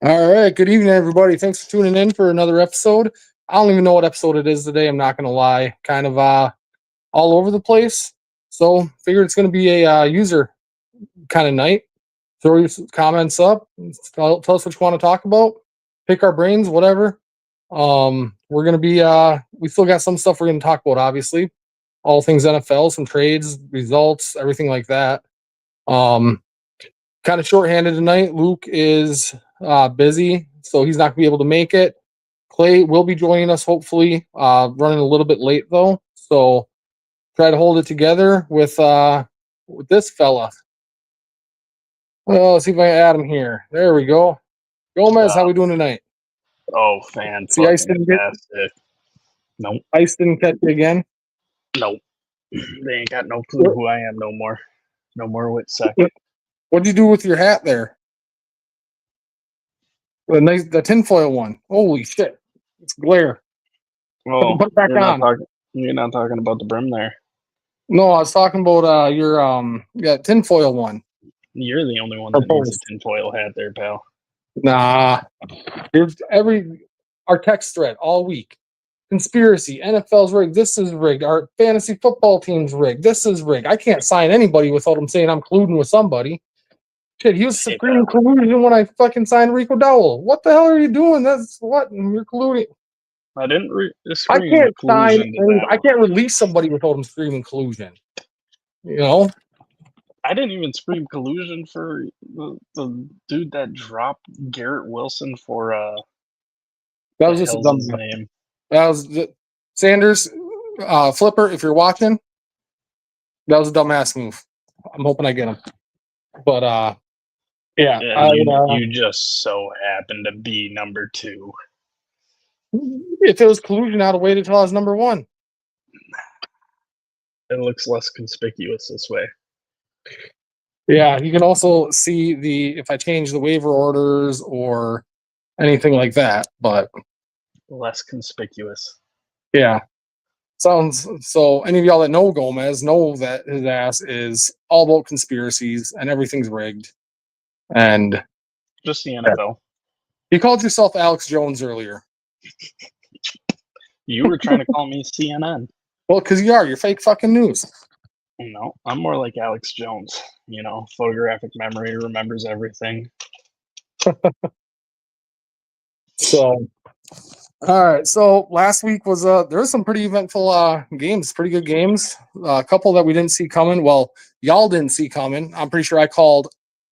All right. Good evening, everybody. Thanks for tuning in for another episode. I don't even know what episode it is today. I'm not going to lie. Kind of all over the place. So figured it's going to be a user kind of night. Throw your comments up. Tell us what you want to talk about. Pick our brains, whatever. We're going to be, we still got some stuff we're going to talk about, obviously. All things NFL, some trades, results, everything like that. Um, Kind of shorthanded tonight. Luke is busy, so he's not going to be able to make it. Clay will be joining us, hopefully. Running a little bit late though, so try to hold it together with this fella. Well, let's see if I can add him here. There we go. Gomez, how we doing tonight? Oh, See, Ice didn't fantastic. Nope. Ice didn't catch you again. Nope. They ain't got no clue who I am no more. No more Whitsec. What'd you do with your hat there? The tinfoil one. Holy shit. It's glare. Oh, Put it back on. You're not talking about the brim there. No, I was talking about your tinfoil one. You're the only one that needs a tinfoil hat there, pal. Nah. Here's our text thread all week. Conspiracy, NFL's rigged, this is rigged. Our fantasy football team's rigged, this is rigged. I can't sign anybody without them saying I'm colluding with somebody. Shit, he was screaming collusion when I fucking signed Rico Dowell. What the hell are you doing? That's what you're colluding. I didn't I can't sign. I can't release somebody without them screaming collusion. You know. I didn't even scream collusion for the dude that dropped Garrett Wilson for that was just a dumb name. That was Sanders Flipper. If you're watching, that was a dumbass move. I'm hoping I get him. But yeah, you just so happen to be number 2. If it was collusion, I'd have waited till I was number 1. It looks less conspicuous this way. Yeah, you can also see if I change the waiver orders or anything like that, but less conspicuous. Yeah. Sounds so. Any of y'all that know Gomez know that his ass is all about conspiracies and everything's rigged. And just the NFL. You called yourself Alex Jones earlier. You were trying to call me CNN. Well, because you're fake fucking news. No, I'm more like Alex Jones. Photographic memory, remembers everything. So, all right. So last week was there was some pretty eventful games, pretty good games. A couple that we didn't see coming. Well, y'all didn't see coming. I'm pretty sure I called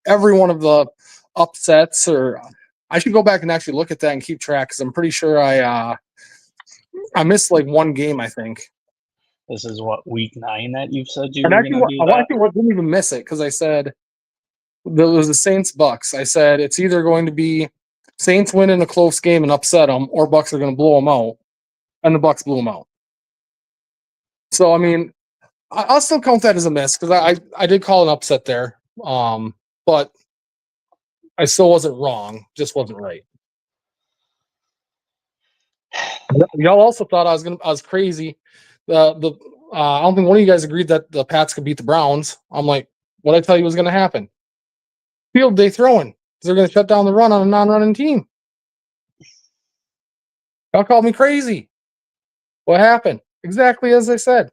every one of the upsets, or I should go back and actually look at that and keep track because I'm pretty sure I missed like one game, I think. This is what, week 9 that you've said you were going to do that? I didn't even miss it because I said there was the Saints Bucks. I said it's either going to be Saints win in a close game and upset them, or Bucks are going to blow them out, and the Bucks blew them out. So I mean, I'll still count that as a miss because I did call an upset there, but I still wasn't wrong, just wasn't right. Y'all also thought I was crazy. I don't think one of you guys agreed that the Pats could beat the Browns. I'm like, what I tell you was going to happen? Field day throwing. They're going to shut down the run on a non-running team. Y'all called me crazy. What happened? Exactly as I said.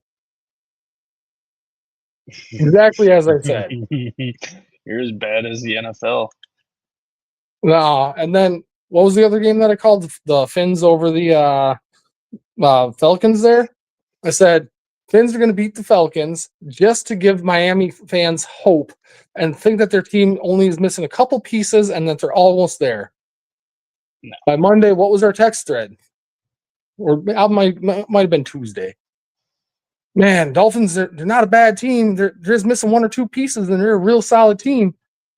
Exactly as I said. You're as bad as the NFL. No, and then what was the other game that I called? The Finns over the Falcons there? I said, Finns are going to beat the Falcons just to give Miami fans hope and think that their team only is missing a couple pieces and that they're almost there. No. By Monday, what was our text thread? Or might have been Tuesday. Man, Dolphins, they're not a bad team. They're just missing one or two pieces, and they're a real solid team.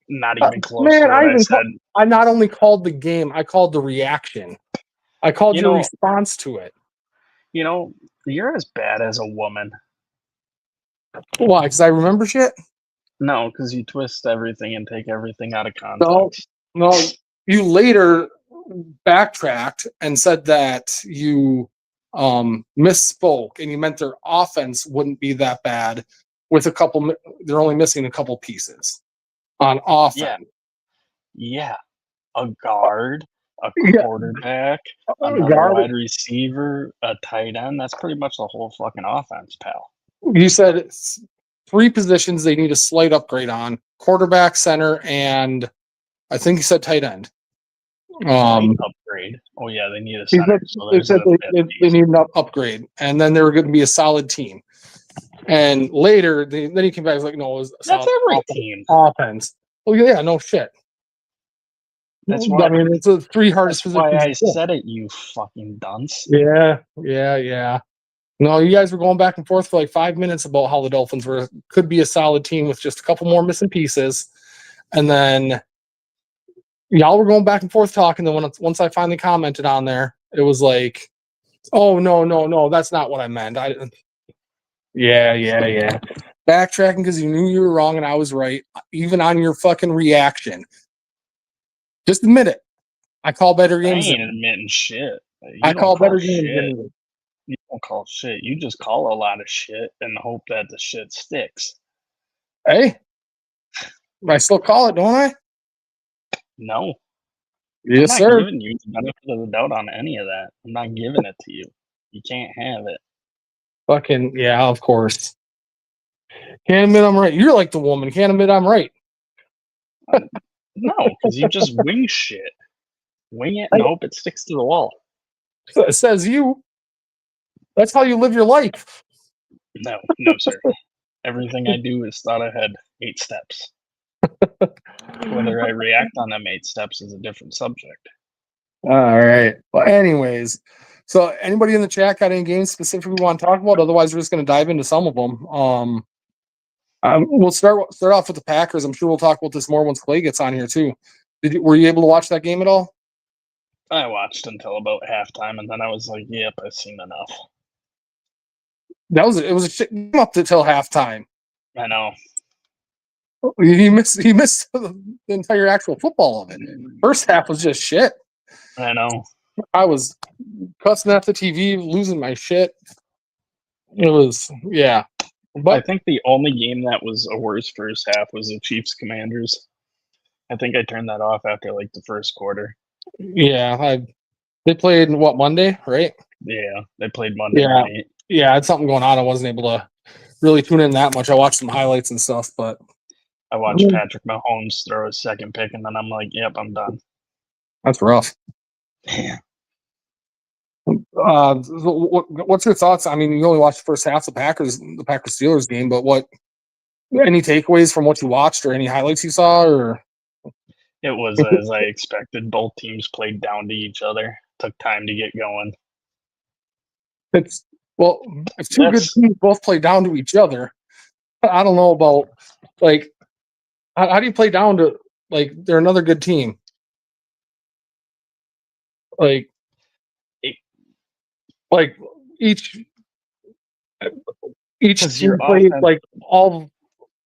Not even close. Man, I not only called the game, I called the reaction. I called your response to it. You're as bad as a woman. Why? Because I remember shit? No, because you twist everything and take everything out of context. No, you later backtracked and said that you misspoke and you meant their offense wouldn't be that bad with they're only missing a couple pieces on offense. Yeah. a guard, a Yeah, quarterback, another guard. wide receiver, a tight end. That's pretty much the whole fucking offense, pal. You said it's 3 positions they need a slight upgrade on: quarterback, center, and I think you said tight end. Slight upgrade. Oh yeah, they need a He center. said, So they there's said a they need an upgrade, and then they were going to be a solid team. And later, then he came back. He's like, no, it was a That's solid every team. offense. Oh yeah, no shit. That's I why. mean, it's the 3 hardest That's why positions. I said it. You fucking dunce. Yeah. No, you guys were going back and forth for like 5 minutes about how the Dolphins could be a solid team with just a couple more missing pieces, and then y'all were going back and forth talking. Then once I finally commented on there, it was like, oh no, that's not what I meant. Yeah. Backtracking because you knew you were wrong and I was right, even on your fucking reaction. Just admit it. I call better I games. ain't admitting shit. I You don't call call better games shit. than you. You don't call shit. You just call a lot of shit and hope that the shit sticks. Hey, I still call it, don't I? No, I'm Yes, not sir. giving you the benefit of the doubt on any of that. I'm not giving it to you. You can't have it. Fucking yeah, of course. Can't admit I'm right. You're like the woman. Can't admit I'm right. No, because you just wing shit. Wing it and hope it sticks to the wall. It says you. That's how you live your life. No, sir. Everything I do is thought ahead 8 steps. Whether I react on them 8 steps is a different subject. All right. Well, anyways, so anybody in the chat got any games specifically we want to talk about? Otherwise, we're just going to dive into some of them. We'll start off with the Packers. I'm sure we'll talk about this more once Clay gets on here too. Were you able to watch that game at all? I watched until about halftime, and then I was like, "Yep, I've seen enough." It was a shit game up until halftime. I know. He missed the entire actual football of it. First half was just shit. I know. I was cussing at the TV, losing my shit. It was yeah. But I think the only game that was a worse first half was the Chiefs Commanders. I think I turned that off after like the first quarter. Yeah, they played what, Monday, right? Yeah, they played Monday night. Yeah, I had something going on. I wasn't able to really tune in that much. I watched some highlights and stuff, but I watched Patrick Mahomes throw his second pick, and then I'm like, "Yep, I'm done." That's rough. Yeah. What's your thoughts? I mean, you only watched the first half of the Packers Steelers game, but any takeaways from what you watched or any highlights you saw? Or It was as I expected. Both teams played down to each other. Took time to get going. if two good teams both play down to each other, I don't know about like how do you play down to like they're another good team? Like each team played like all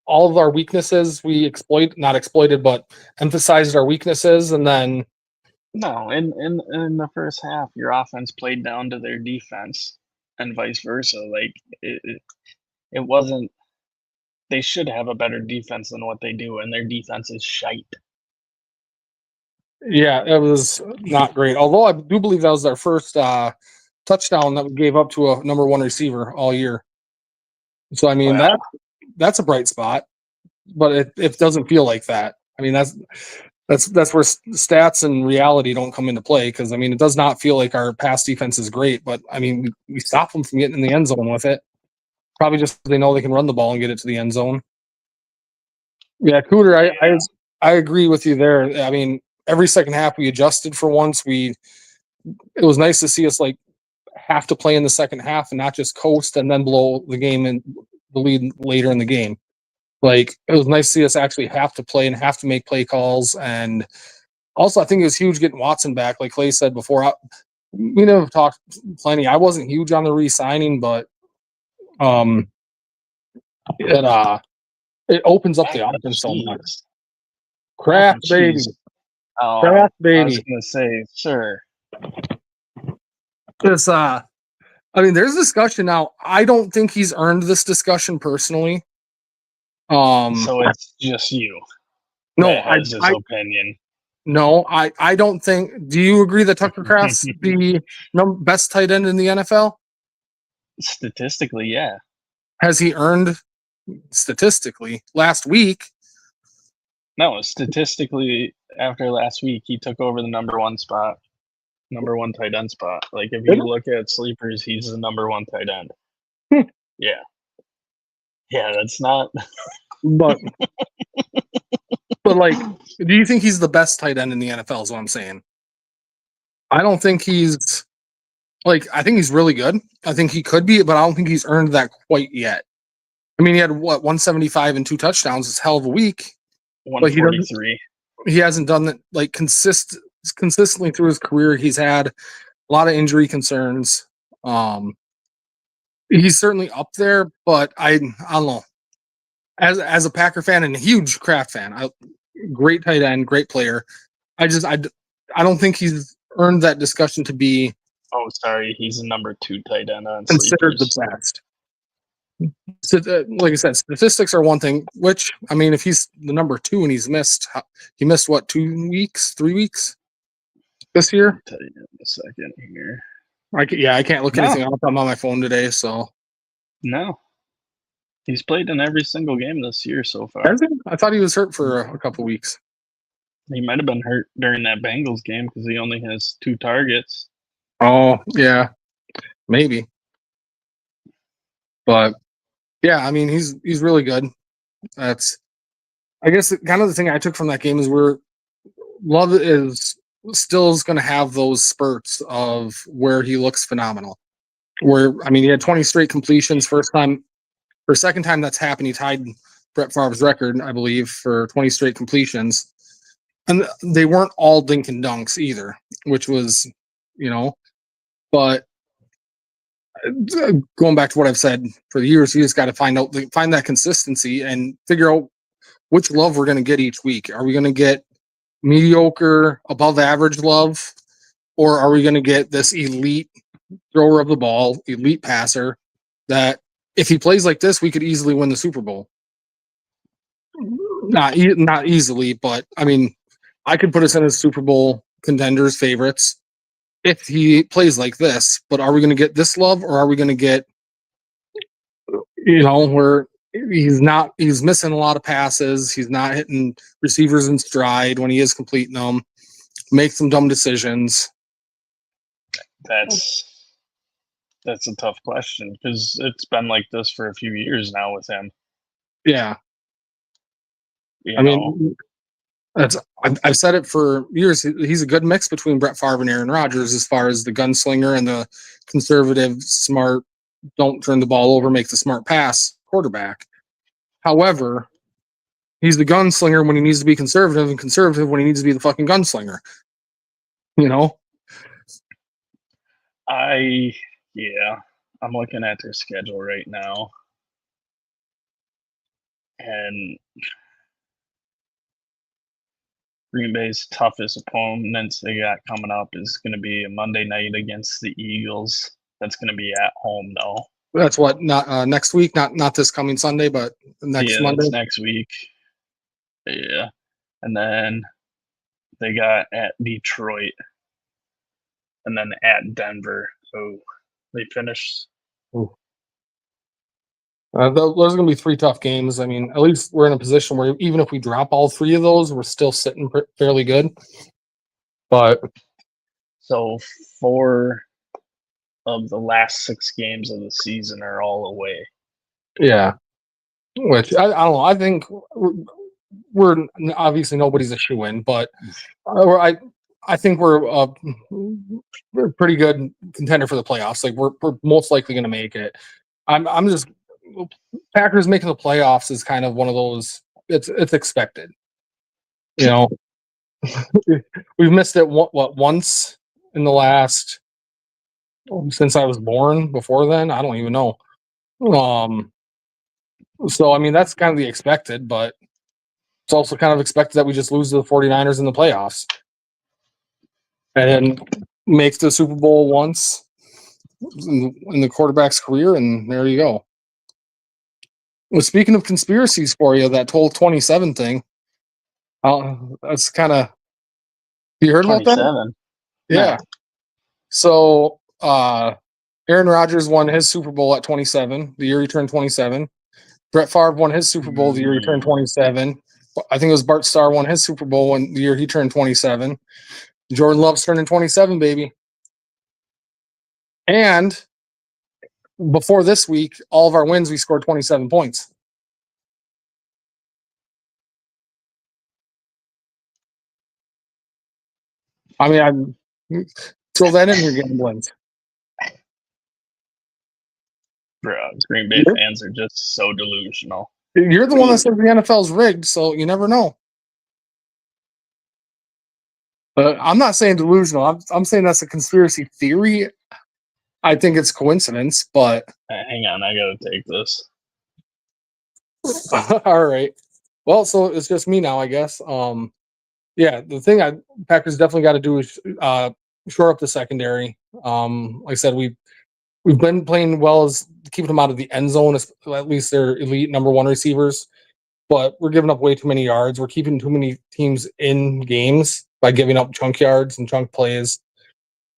of our weaknesses we not exploited, but emphasized our weaknesses, and then no, in the first half, your offense played down to their defense, and vice versa. Like it wasn't. They should have a better defense than what they do, and their defense is shite. Yeah, it was not great. Although I do believe that was our first touchdown that we gave up to a number 1 receiver all year. So I mean that's a bright spot, but it doesn't feel like that. I mean that's where stats and reality don't come into play, because I mean it does not feel like our pass defense is great, but I mean we stop them from getting in the end zone with it. Probably just they know they can run the ball and get it to the end zone. Yeah, Cooter, I agree with you there. I mean, every second half we adjusted for once. It was nice to see us like have to play in the second half and not just coast and then blow the game and the lead later in the game. Like it was nice to see us actually have to play and have to make play calls. And also I think it was huge getting Watson back. Like Clay said before, we never talked plenty. I wasn't huge on the re-signing, but it opens up the offense so much. Craft baby. Oh, Craft baby. I was gonna say, sir. This I mean, there's discussion now. I don't think he's earned this discussion personally. So it's just you. No, that has his opinion. No, I don't think. Do you agree that Tucker Kraft's the best tight end in the NFL? Statistically, yeah. Has he earned statistically last week? No, statistically, after last week, he took over the number one tight end spot. Like, if you look at sleepers, he's the number one tight end. Yeah. Yeah, that's not. But like, do you think he's the best tight end in the NFL? Is what I'm saying. I don't think he's like. I think he's really good. I think he could be, but I don't think he's earned that quite yet. I mean, he had 175 and 2 touchdowns. It's a hell of a week. 143. He hasn't done that like consistently through his career. He's had a lot of injury concerns. He's certainly up there, but I don't know. As a Packer fan and a huge Kraft fan, great tight end, great player. I don't think he's earned that discussion to be. Oh, sorry, he's the number 2 tight end on considered sleepers. The best. So, like I said, statistics are one thing. Which I mean, if he's the number 2 and he missed what 2 weeks, 3 weeks this year? I'll tell you in a second here. I can't look anything up. I'm on my phone today, so no. He's played in every single game this year so far. I thought he was hurt for a couple weeks. He might have been hurt during that Bengals game because he only has 2 targets. Oh, yeah. Maybe. But, yeah, I mean, he's really good. That's, I guess, kind of the thing I took from that game is Love is still going to have those spurts of where he looks phenomenal. Where, I mean, he had 20 straight completions second time that's happened. He tied Brett Favre's record, I believe, for 20 straight completions. And they weren't all dink and dunks either, which was, but going back to what I've said for years, you just got to find that consistency and figure out which Love we're going to get each week. Are we going to get mediocre, above average Love, or are we going to get this elite thrower of the ball, elite passer that if he plays like this, we could easily win the Super Bowl? Not easily, but I mean, I could put us in as Super Bowl contenders, favorites, if he plays like this. But are we going to get this Love, or are we going to get, where he's missing a lot of passes, he's not hitting receivers in stride when he is completing them, makes some dumb decisions? That's a tough question because it's been like this for a few years now with him. Yeah. I mean, I've said it for years. He's a good mix between Brett Favre and Aaron Rodgers as far as the gunslinger and the conservative, smart, don't turn the ball over, make the smart pass quarterback. However, he's the gunslinger when he needs to be conservative and conservative when he needs to be the fucking gunslinger. I'm looking at their schedule right now. And Green Bay's toughest opponents they got coming up is going to be a Monday night against the Eagles. That's going to be at home, though. That's what, not next week, not this coming Sunday, but next Monday. That's next week. Yeah, and then they got at Detroit, and then at Denver. So they finished. Those are going to be 3 tough games. I mean, at least we're in a position where even if we drop all 3 of those, we're still sitting fairly good. But so 4 of the last 6 games of the season are all away. Yeah, which I don't know. I think we're obviously nobody's a shoe-in, but I think we're a pretty good contender for the playoffs. Like we're most likely going to make it. I'm just Packers making the playoffs is kind of one of those. It's expected. We've missed it once in the last since I was born. Before then, I don't even know. So I mean that's kind of the expected, but it's also kind of expected that we just lose to the 49ers in the playoffs and then make the Super Bowl once in the quarterback's career, and there you go. Well, speaking of conspiracies for you, that whole 27 thing, that's kind of You heard about that? 27. Yeah. No. So Aaron Rodgers won his Super Bowl at 27, the year he turned 27. Brett Favre won his Super Bowl the year he turned 27. I think it was Bart Starr won his Super Bowl when the year he turned 27. Jordan Love's turning 27, baby. And before this week, all of our wins, we scored 27 points. I mean, I throw that in your gamblings. Bro, Green Bay fans are just so delusional. You're the one that says the NFL's rigged, so you never know. But I'm not saying delusional. I'm saying that's a conspiracy theory. I think it's coincidence, but Hang on, I gotta take this. all right. Well, so it's just me now, I guess. Yeah, the thing Packers definitely got to do is shore up the secondary. Like I said, we've been playing well as keeping them out of the end zone. At least they're elite number one receivers, but we're giving up way too many yards. We're keeping too many teams in games by giving up chunk yards and chunk plays,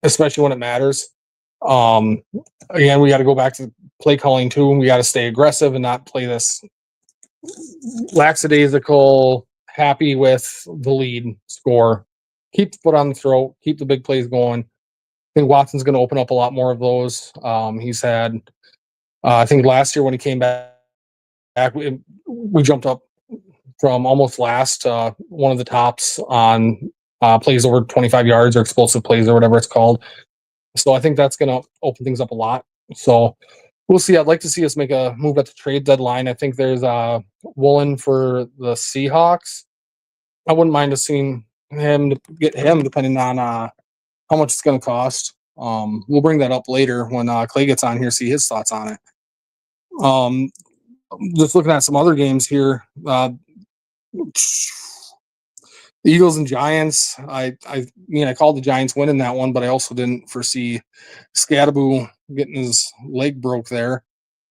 especially when it matters. Again, we got to go back to play calling too, and we got to stay aggressive and not play this lackadaisical, happy with the lead score. Keep the foot on the throat, keep the big plays going. I think Watson's going to open up a lot more of those. He's had, I think last year when he came back, we jumped up from almost last to one of the tops on plays over 25 yards or explosive plays or whatever it's called. So I think that's going to open things up a lot. So we'll see. I'd like to see us make a move at the trade deadline. I think there's Woolen for the Seahawks. I wouldn't mind us seeing him to get him, depending on how much it's going to cost. We'll bring that up later when Clay gets on here, see his thoughts on it. Just looking at some other games here. The Eagles and Giants. I mean, I called the Giants winning that one, but I also didn't foresee Scadaboo getting his leg broke there.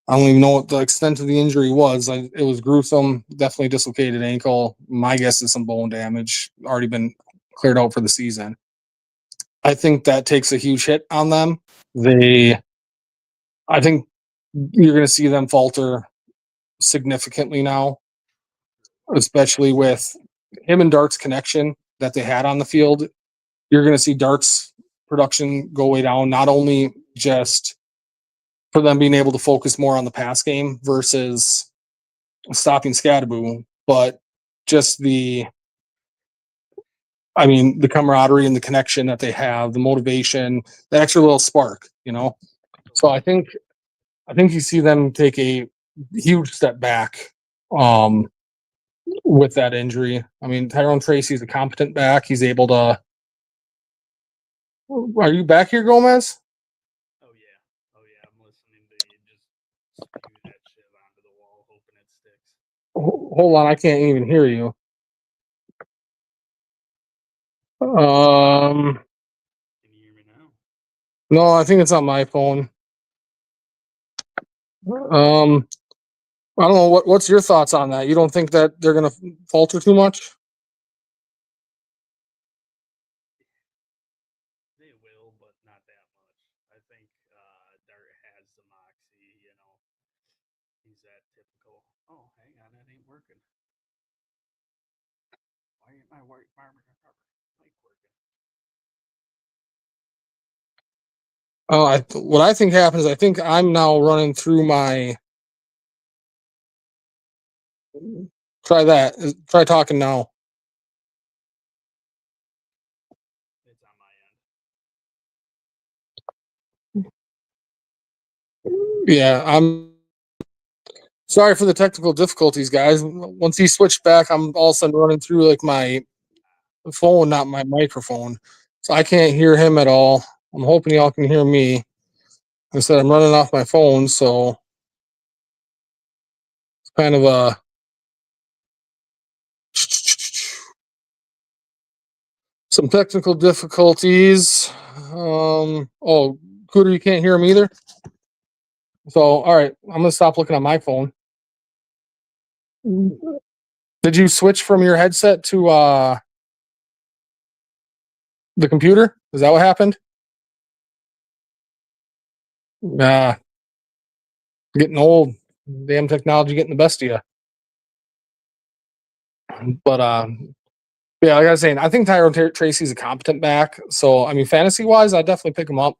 I don't even know what the extent of the injury was. It was gruesome, definitely dislocated ankle. My guess is some bone damage, already been cleared out for the season. I think that takes a huge hit on them. I think you're going to see them falter significantly now, especially with him and Dark's connection that they had on the field. You're going to see Dark's production go way down, not only just for them being able to focus more on the pass game versus stopping Scadaboo, but just the camaraderie and the connection that they have, the motivation, that extra little spark, So I think you see them take a huge step back with that injury. I mean, Tyrone Tracy's a competent back. He's able to. Are you back here, Gomez? Oh yeah. I'm listening to you just spew that shit onto the wall, hoping it sticks. Hold on, I can't even hear you. Can you hear me now? No, I think it's on my phone. I don't know what's your thoughts on that. You don't think that they're going to falter too much? They will, but not that much. I think Dart has the moxie, He's that typical. Oh, hang on, that ain't working. Why ain't my mic working? What I think happens, I think I'm now running through my. Try that. Try talking now. It's on my end. Yeah, I'm sorry for the technical difficulties, guys. Once he switched back, I'm all of a sudden running through like my phone, not my microphone. So I can't hear him at all. I'm hoping y'all can hear me. I said I'm running off my phone, so it's kind of a some technical difficulties. Cooter, you can't hear him either. So, all right, I'm gonna stop looking at my phone. Did you switch from your headset to The computer? Is that what happened? Getting old. Damn technology getting the best of you. But yeah, like I was saying, I think Tyrone Tracy's a competent back. So I mean, fantasy wise, I'd definitely pick him up.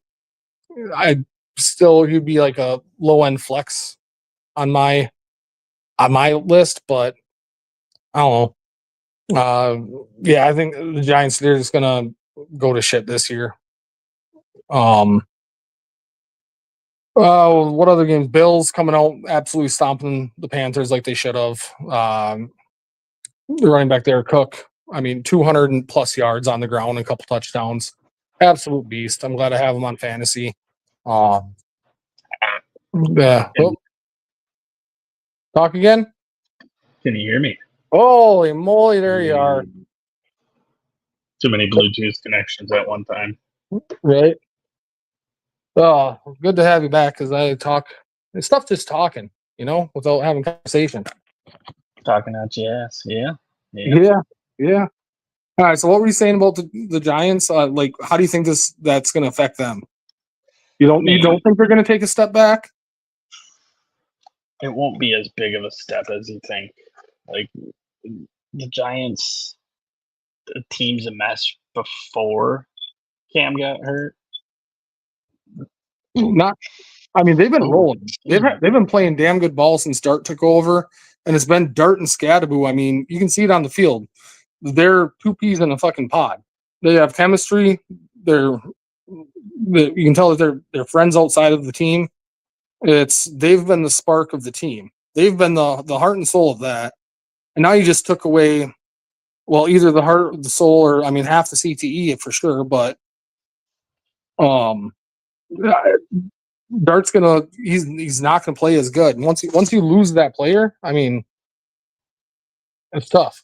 I still he'd be like a low end flex on my list, but I don't know. Yeah, I think the Giants they're just gonna go to shit this year. What other games? Bills coming out absolutely stomping the Panthers like they should have. The running back there, Cook. I mean, 200 and plus yards on the ground and a couple touchdowns. Absolute beast. I'm glad I have him on fantasy. Yeah. Oh, talk again? Can you hear me? Holy moly, there you are. Too many Bluetooth connections at one time. Right. Oh, good to have you back because I talk. It's stuff just talking, without having conversation. Talking out your ass. Yeah. Yeah. All right. So what were you saying about the Giants? Like, how do you think that's going to affect them? You don't think they're going to take a step back? It won't be as big of a step as you think. Like the Giants, the team's a mess before Cam got hurt. Not. I mean, they've been rolling. They've been playing damn good ball since Dart took over, and it's been Dart and Scadaboo. I mean, you can see it on the field. They're two peas in a fucking pod. They have chemistry. You can tell that they're friends outside of the team. They've been the spark of the team. They've been the heart and soul of that. And now you just took away, well, either the heart, the soul, or I mean, half the CTE for sure. But Dart's he's not gonna play as good. And once you lose that player, I mean, it's tough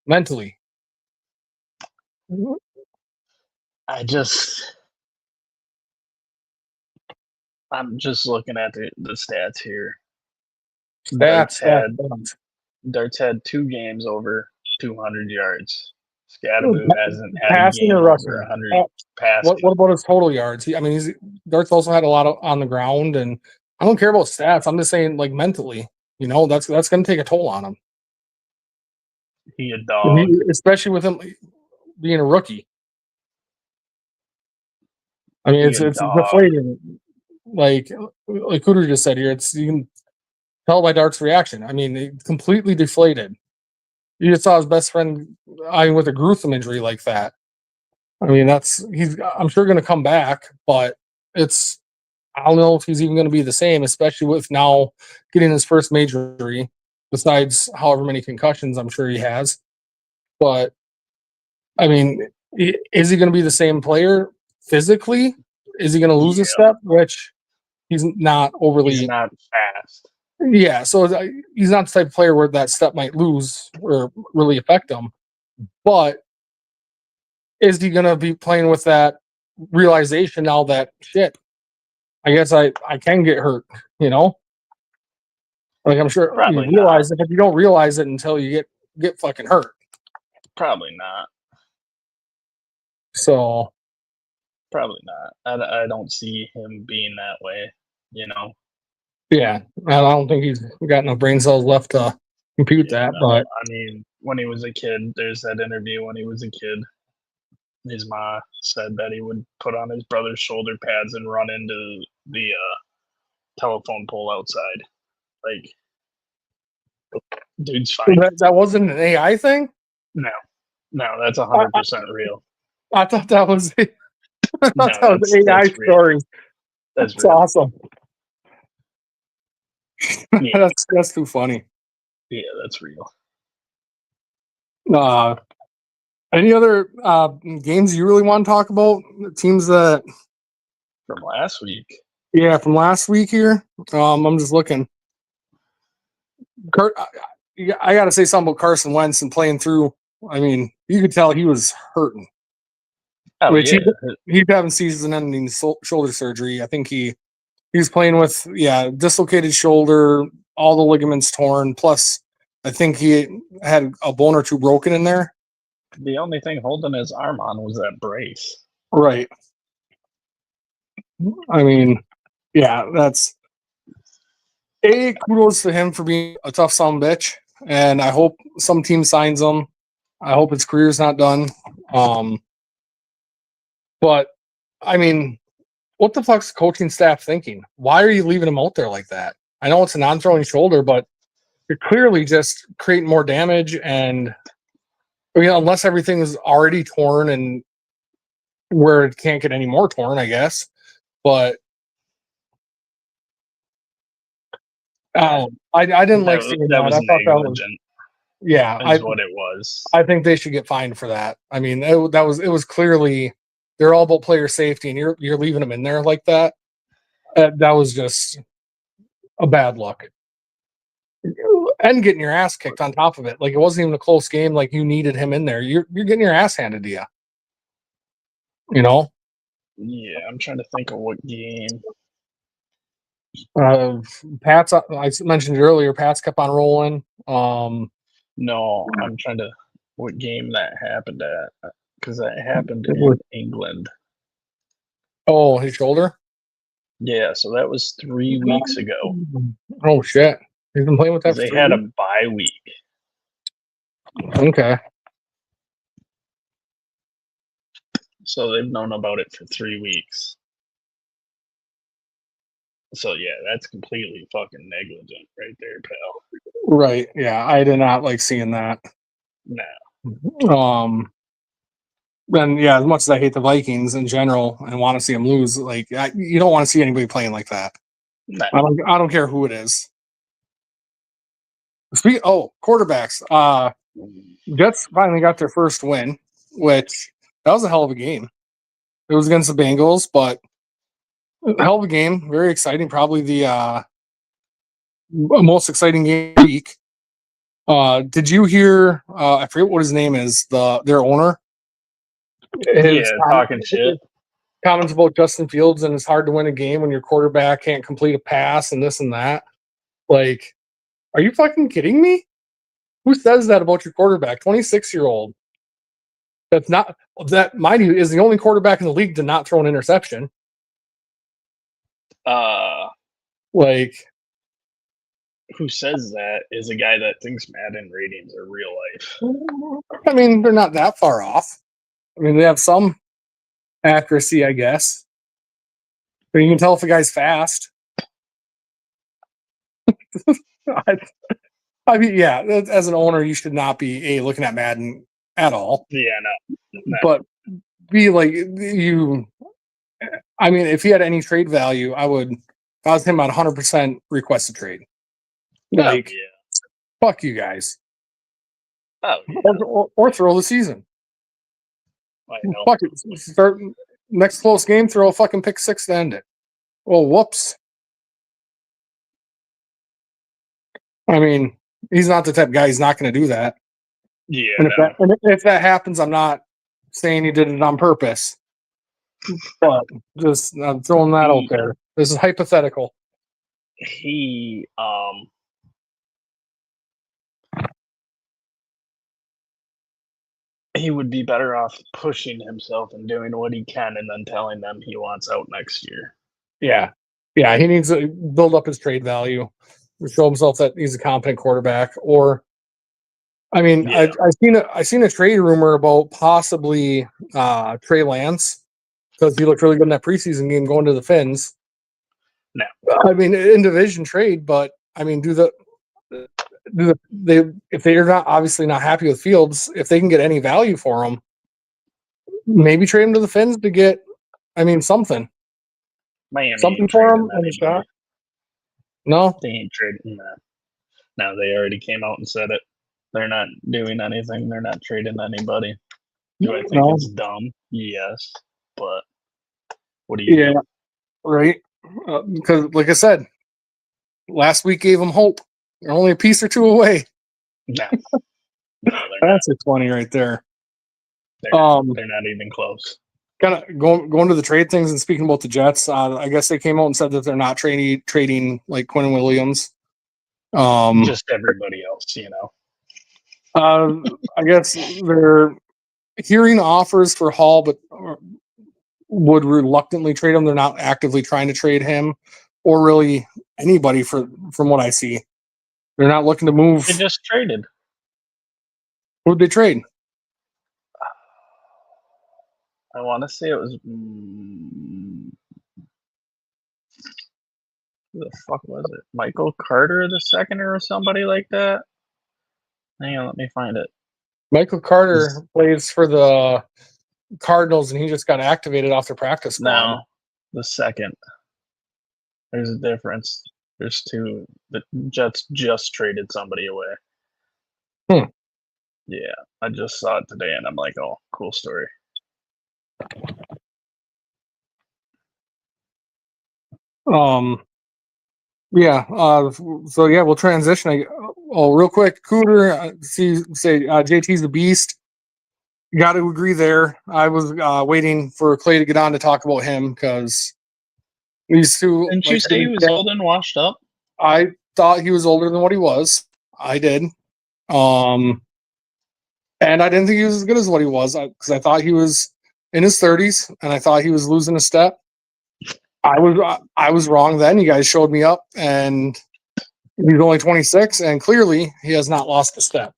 mentally. I'm just looking at the stats here. Dart's had 2 games over 200 yards. Scadaboo hasn't had passing a game or rushing. over 100 passing. What about his total yards? Dart's also had a lot on the ground, and I don't care about stats. I'm just saying, like mentally, that's going to take a toll on him. He a dog, especially with him being a rookie. I mean, it's deflating. Like Cooter just said here, you can tell by Dart's reaction. I mean, it completely deflated. You just saw his best friend with a gruesome injury like that. I mean, I'm sure going to come back, but I don't know if he's even going to be the same, especially with now getting his first major injury, besides however many concussions I'm sure he has. But, I mean, is he going to be the same player physically? Is he going to lose a step? Which he's not overly. He's not fast. Yeah, so he's not the type of player where that step might lose or really affect him. But is he going to be playing with that realization now that, shit, I guess I can get hurt, Like, I'm sure Probably you realize it, but you don't realize it until you get fucking hurt. Probably not. So. Probably not. I don't see him being that way, Yeah, I don't think he's got no brain cells left to compute that. But I mean, when he was a kid, there's that interview when he was a kid. His ma said that he would put on his brother's shoulder pads and run into the telephone pole outside. Like, dude's fine. That wasn't an AI thing? No, that's 100% real. I thought that was that was an AI story. That's awesome. Yeah. That's too funny. Yeah, that's real. Any other games you really want to talk about? Teams that from last week? Yeah, from last week here. I'm just looking. I got to say something about Carson Wentz and playing through. I mean, you could tell he was hurting. He's having season-ending shoulder surgery. I think he was playing with dislocated shoulder, all the ligaments torn. Plus, I think he had a bone or two broken in there. The only thing holding his arm on was that brace. Right. I mean, yeah, that's kudos to him for being a tough son of a bitch, and I hope some team signs him. I hope his career's not done. But I mean, what the fuck's the coaching staff thinking? Why are you leaving him out there like that? I know it's a non-throwing shoulder, but you're clearly just creating more damage. And I mean, unless everything is already torn and where it can't get any more torn, I guess. But I didn't like seeing that. That was I thought that was negligent. yeah. Is what it was. I think they should get fined for that. I mean, it was clearly they're all about player safety, and you're leaving them in there like that. That was just a bad look. And getting your ass kicked on top of it. Like it wasn't even a close game. Like you needed him in there. You're getting your ass handed to you. You know? Yeah, I'm trying to think of what game. Pat's. I mentioned earlier. Pat's kept on rolling. No, I'm trying to what game that happened at because that happened in England. Oh, his shoulder. Yeah, so that was 3 weeks ago. Oh shit! He's been playing with that. They had a bye week. Okay. So they've known about it for 3 weeks. So yeah, that's completely fucking negligent right there, pal. Right. Yeah, I did not like seeing that. No. And yeah, as much as I hate the Vikings in general and want to see them lose, like you don't want to see anybody playing like that. No. I don't care who it is. Quarterbacks. Jets finally got their first win, which that was a hell of a game. It was against the Bengals, but a hell of a game. Very exciting. Probably the most exciting game of the week. Did you hear? I forget what his name is. Their owner. Talking shit. Comments about Justin Fields, and it's hard to win a game when your quarterback can't complete a pass and this and that. Like, are you fucking kidding me? Who says that about your quarterback? 26-year-old. That's not that, mind you, is the only quarterback in the league to not throw an interception. Like, who says that is a guy that thinks Madden ratings are real life. I mean, they're not that far off. I mean, they have some accuracy, I guess. But you can tell if a guy's fast. I mean, yeah, as an owner, you should not be looking at Madden at all. Yeah, no. But be like you. I mean, if he had any trade value, I would. If I was him, I'd 100% request a trade. Like, fuck you guys. Oh, yeah. Or throw the season. I know. Fuck it. Start next close game. Throw a fucking pick six to end it. Oh, whoops. I mean, he's not the type of guy. He's not going to do that. Yeah. And if that happens, I'm not saying he did it on purpose. But just I'm throwing that out there. This is hypothetical. He would be better off pushing himself and doing what he can and then telling them he wants out next year. Yeah. Yeah, he needs to build up his trade value, show himself that he's a competent quarterback. Or, I mean, yeah. I seen a trade rumor about possibly Trey Lance because he looked really good in that preseason game going to the Finns. No, I mean, in division trade, but I mean, if they're not obviously not happy with Fields, if they can get any value for him, maybe trade him to the Finns to get, I mean, something. Miami something for him and a shot. No, they ain't trading that. No, they already came out and said it. They're not doing anything. They're not trading anybody. Do I think it's dumb? Yes, but what do you do? Right. Because, like I said, last week gave them hope. They're only a piece or two away. No, that's a 20 right there. They're not even close. Kind of going to the trade things and speaking about the Jets. I guess they came out and said that they're not trading like Quinn Williams. Just everybody else, you know. I guess they're hearing offers for Hall, but would reluctantly trade him. They're not actively trying to trade him, or really anybody from what I see. They're not looking to move. They just traded. Who'd they trade? I want to say it was. Who the fuck was it? Michael Carter the second or somebody like that? Hang on, let me find it. Michael Carter plays for the Cardinals, and he just got activated off the practice squad. No, the second. There's a difference. There's two. The Jets just traded somebody away. Yeah, I just saw it today, and I'm like, oh, cool story. Yeah. So yeah, we'll transition. Real quick, Cooter. JT's the beast. Got to agree there. I was waiting for Clay to get on to talk about him because these two. Didn't you say he was old and washed up? I thought he was older than what he was. I did. And I didn't think he was as good as what he was because I thought he was in his 30s and I thought he was losing a step. I was wrong then. You guys showed me up, and he's only 26, and clearly he has not lost a step.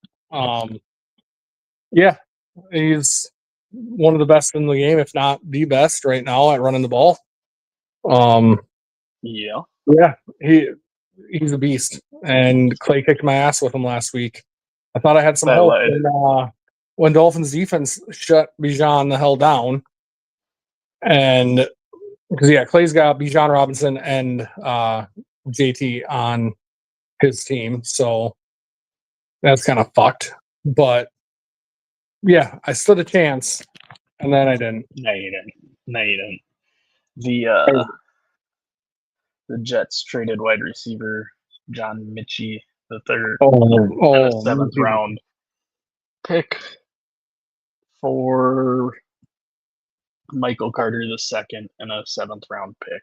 Yeah, he's one of the best in the game, if not the best right now at running the ball. Yeah, he's a beast, and Clay kicked my ass with him last week. I thought I had some hope when Dolphins defense shut Bijan the hell down, and because Clay's got Bijan Robinson and JT on his team, so that's kind of fucked. But yeah, I stood a chance, and then I didn't. No, you didn't. The Jets traded wide receiver John Mitchie the third, and a seventh round pick for Michael Carter the second, and a seventh round pick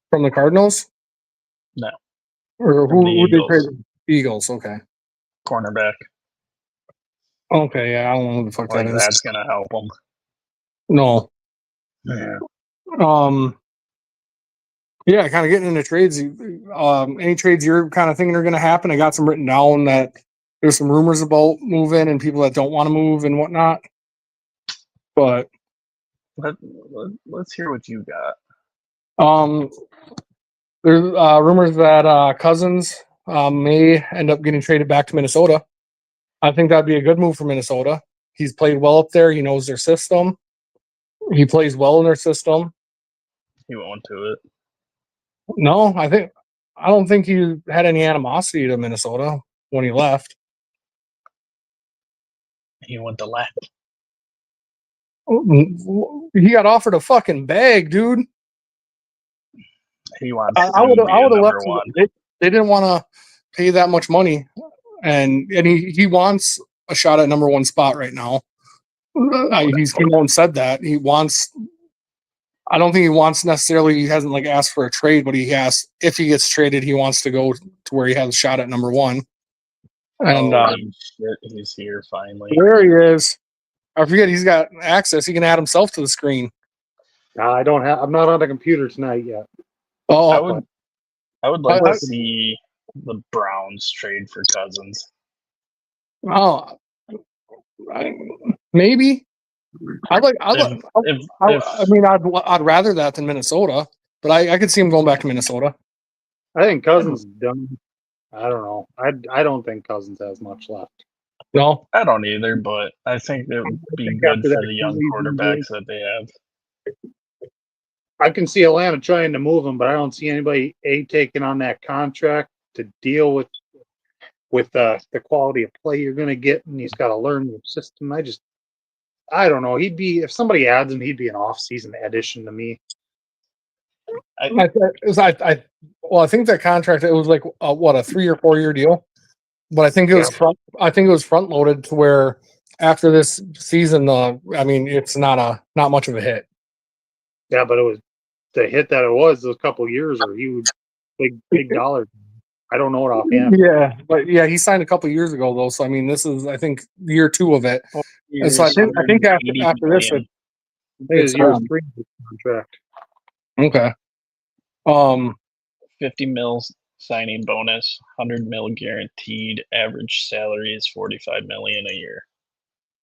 from the Cardinals. No, or who they trade? Eagles. Okay, cornerback. Okay, yeah, I don't know who the fuck that is. That's gonna help them. No. Yeah. Yeah, kind of getting into trades. Any trades you're kind of thinking are going to happen? I got some written down that there's some rumors about moving and people that don't want to move and whatnot. But let's hear what you got. There's rumors that Cousins may end up getting traded back to Minnesota. I think that'd be a good move for Minnesota. He's played well up there. He knows their system. He plays well in their system. He went to it. No, I don't think he had any animosity to Minnesota when he left. He went to left. He got offered a fucking bag, dude. He wants. I would have left. They didn't want to pay that much money, and he wants a shot at number one spot right now. He's come out and said that he wants. I don't think he wants necessarily. He hasn't asked for a trade, but he has. If he gets traded, he wants to go to where he has a shot at number one. And shit, he's here finally. There he is. I forget he's got access. He can add himself to the screen. I don't have. I'm not on the computer tonight yet. Oh, I would like to see the Browns trade for Cousins. Oh, maybe. I'd rather that than Minnesota, but I could see him going back to Minnesota. I think Cousins is done. I don't know. I don't think Cousins has much left. No, I don't either, but I think it would be good for the young quarterbacks that they have. I can see Atlanta trying to move him, but I don't see anybody taking on that contract to deal with the quality of play you're going to get, and he's got to learn the system. I don't know. If somebody adds him, he'd be an off-season addition to me. I think that contract, it was a 3 or 4 year deal, but I think it was front loaded to where after this season, it's not much of a hit. Yeah, but it was the hit that it was those couple of years are huge, big dollars. I don't know it offhand. Yeah, but yeah, he signed a couple of years ago though. So this is, I think, year 2 of it. And so I years, think after 180 this, million. I think it's it's year done. 3 of the contract. Okay. 50 mils signing bonus, 100 mil guaranteed. Average salary is 45 million a year.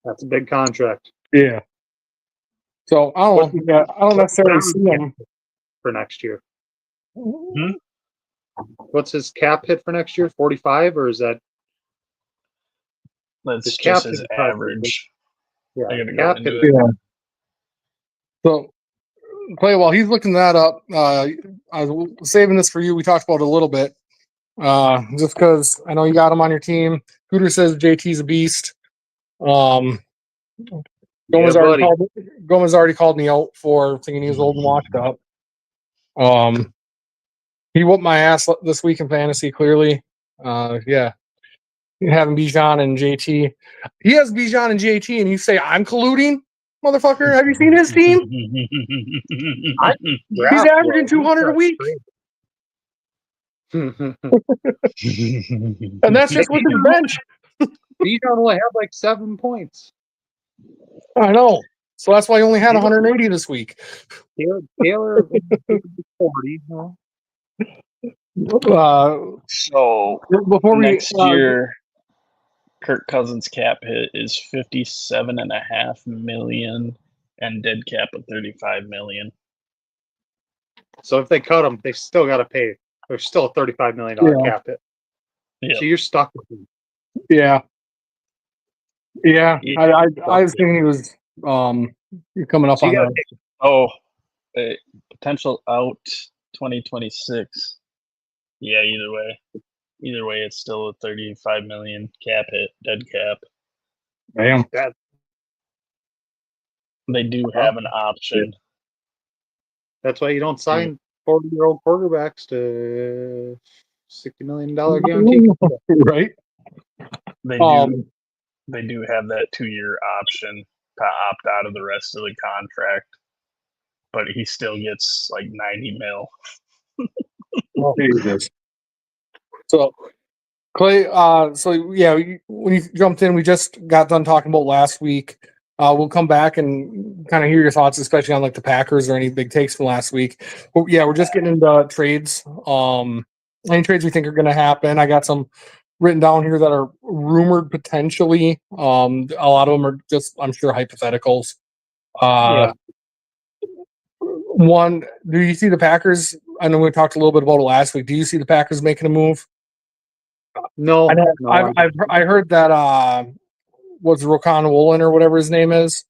That's a big contract. Yeah. So I don't know. Yeah, I don't necessarily see him. For next year. Hmm? What's his cap hit for next year? 45, or is that That's his just cap his hit? Probably- average. Yeah, I gotta go cap into hit. it. Yeah. So Clay, while he's looking that up, I was saving this for you. We talked about it a little bit. Just because I know you got him on your team. Cooter says JT's a beast. Gomez already called me out for thinking he was old and washed up. He whooped my ass this week in fantasy. Clearly, yeah. Having Bijan and JT, he has Bijan and JT, and you say I'm colluding, motherfucker. Have you seen his team? He's averaging 200 a week, and that's just with his bench. Bijan only had like 7 points. I know. So that's why he only had 180 this week. Taylor 40. No? So Before next year, Kirk Cousins' cap hit is 57.5 million and dead cap of 35 million. So if they cut him, they still got to pay. There's still a $35 million cap hit. Yep. So you're stuck with him. yeah. I was thinking he was coming up So on you that. Oh, potential out 2026. Yeah, either way, it's still a 35 million cap hit, dead cap. Damn. They do have an option. That's why you don't sign 40-year-old quarterbacks to $60 million guarantee. Right. They do have that 2-year option to opt out of the rest of the contract, but he still gets like 90 mil. Jesus. So Clay, so yeah, when you jumped in, we just got done talking about last week. We'll come back and kind of hear your thoughts, especially on like the Packers or any big takes from last week. But yeah, we're just getting into trades. Any trades we think are going to happen. I got some written down here that are rumored potentially. A lot of them are just, I'm sure, hypotheticals. One, do you see the Packers? I know we talked a little bit about it last week. Do you see the Packers making a move? No, I heard that was Rokan Woolen or whatever his name is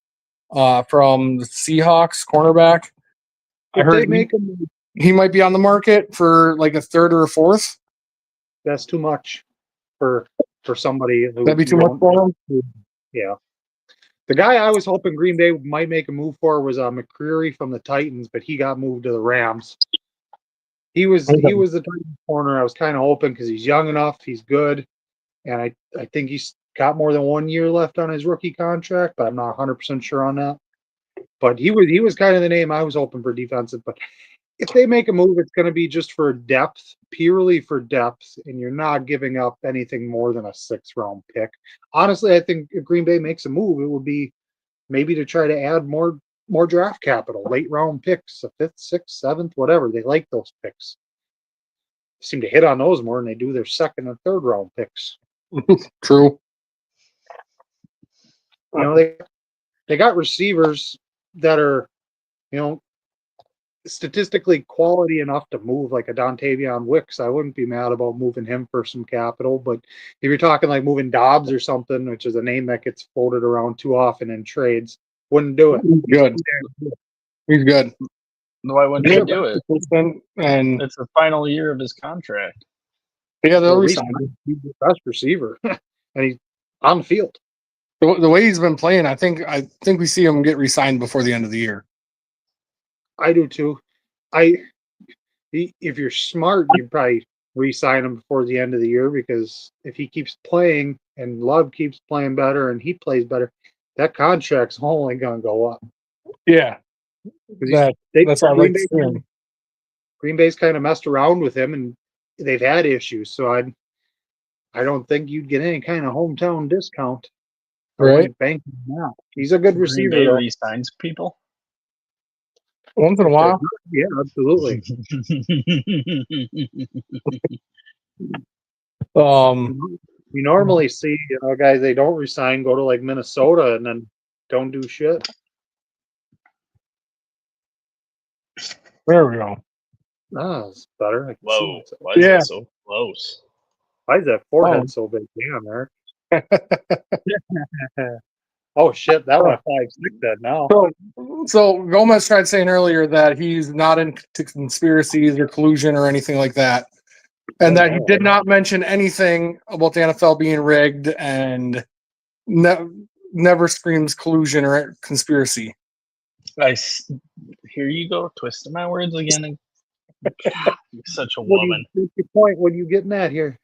from the Seahawks cornerback. I heard he might be on the market for like a third or a fourth. That's too much for somebody who That'd be too much for him. Yeah. The guy I was hoping Green Bay might make a move for was McCreary from the Titans, but he got moved to the Rams. He was the Titans corner. I was kind of hoping because he's young enough, he's good, and I think he's got more than 1 year left on his rookie contract, but I'm not 100% sure on that. But he was kind of the name I was hoping for defensive. But if they make a move, it's going to be just for depth, purely for depth, and you're not giving up anything more than a 6th-round pick. Honestly, I think if Green Bay makes a move, it would be maybe to try to add more draft capital, late-round picks, a 5th, 6th, 7th, whatever. They like those picks. They seem to hit on those more than they do their 2nd and 3rd-round picks. True. You know, they got receivers that are, statistically quality enough to move, like a Dontavion Wicks. I wouldn't be mad about moving him for some capital, but if you're talking like moving Dobbs or something, which is a name that gets floated around too often in trades, wouldn't do it. He's good. Why wouldn't you do it? And it's the final year of his contract. Yeah, they'll resign him. He's the best receiver, and he's on the field. The way he's been playing, I think we see him get re-signed before the end of the year. I do too. If you're smart, you'd probably re-sign him before the end of the year, because if he keeps playing and Love keeps playing better and he plays better, that contract's only going to go up. Yeah, that's all right. Green Bay's kind of messed around with him, and they've had issues. So I don't think you'd get any kind of hometown discount I Right. wouldn't bank on that. He's a good Green receiver, Bay though. re-signs people. Once in a while. Yeah, absolutely. You normally see, guys they don't resign go to like Minnesota and then don't do shit. There we go. It's better. I can see Whoa, myself. why is Yeah. that so close? Why is that forehead Oh. so big? Damn, Eric. Oh shit, that went 5-6 then now. So Gomez tried saying earlier that he's not into conspiracies or collusion or anything like that, and that he did not mention anything about the NFL being rigged, and never screams collusion or conspiracy. Here you go, twisting my words again. God, you're such a What's woman. your point? What are you getting at here?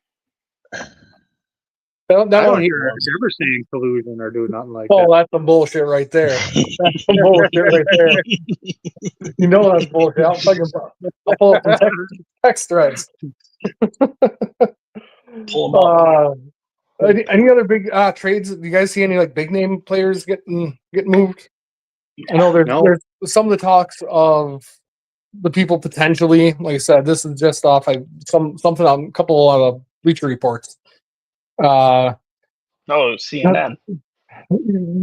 I I don't don't hear Eric ever saying collusion or do nothing like Oh, that. that's some bullshit right there. That's some bullshit right there. You know that's bullshit. I'll pull up some text threads. Pull 'em up. Any other big trades? Do you guys see any like big name players getting moved? I know there's some of the talks of the people potentially. Like I said, this is just off something on a couple of Bleacher Reports. CNN.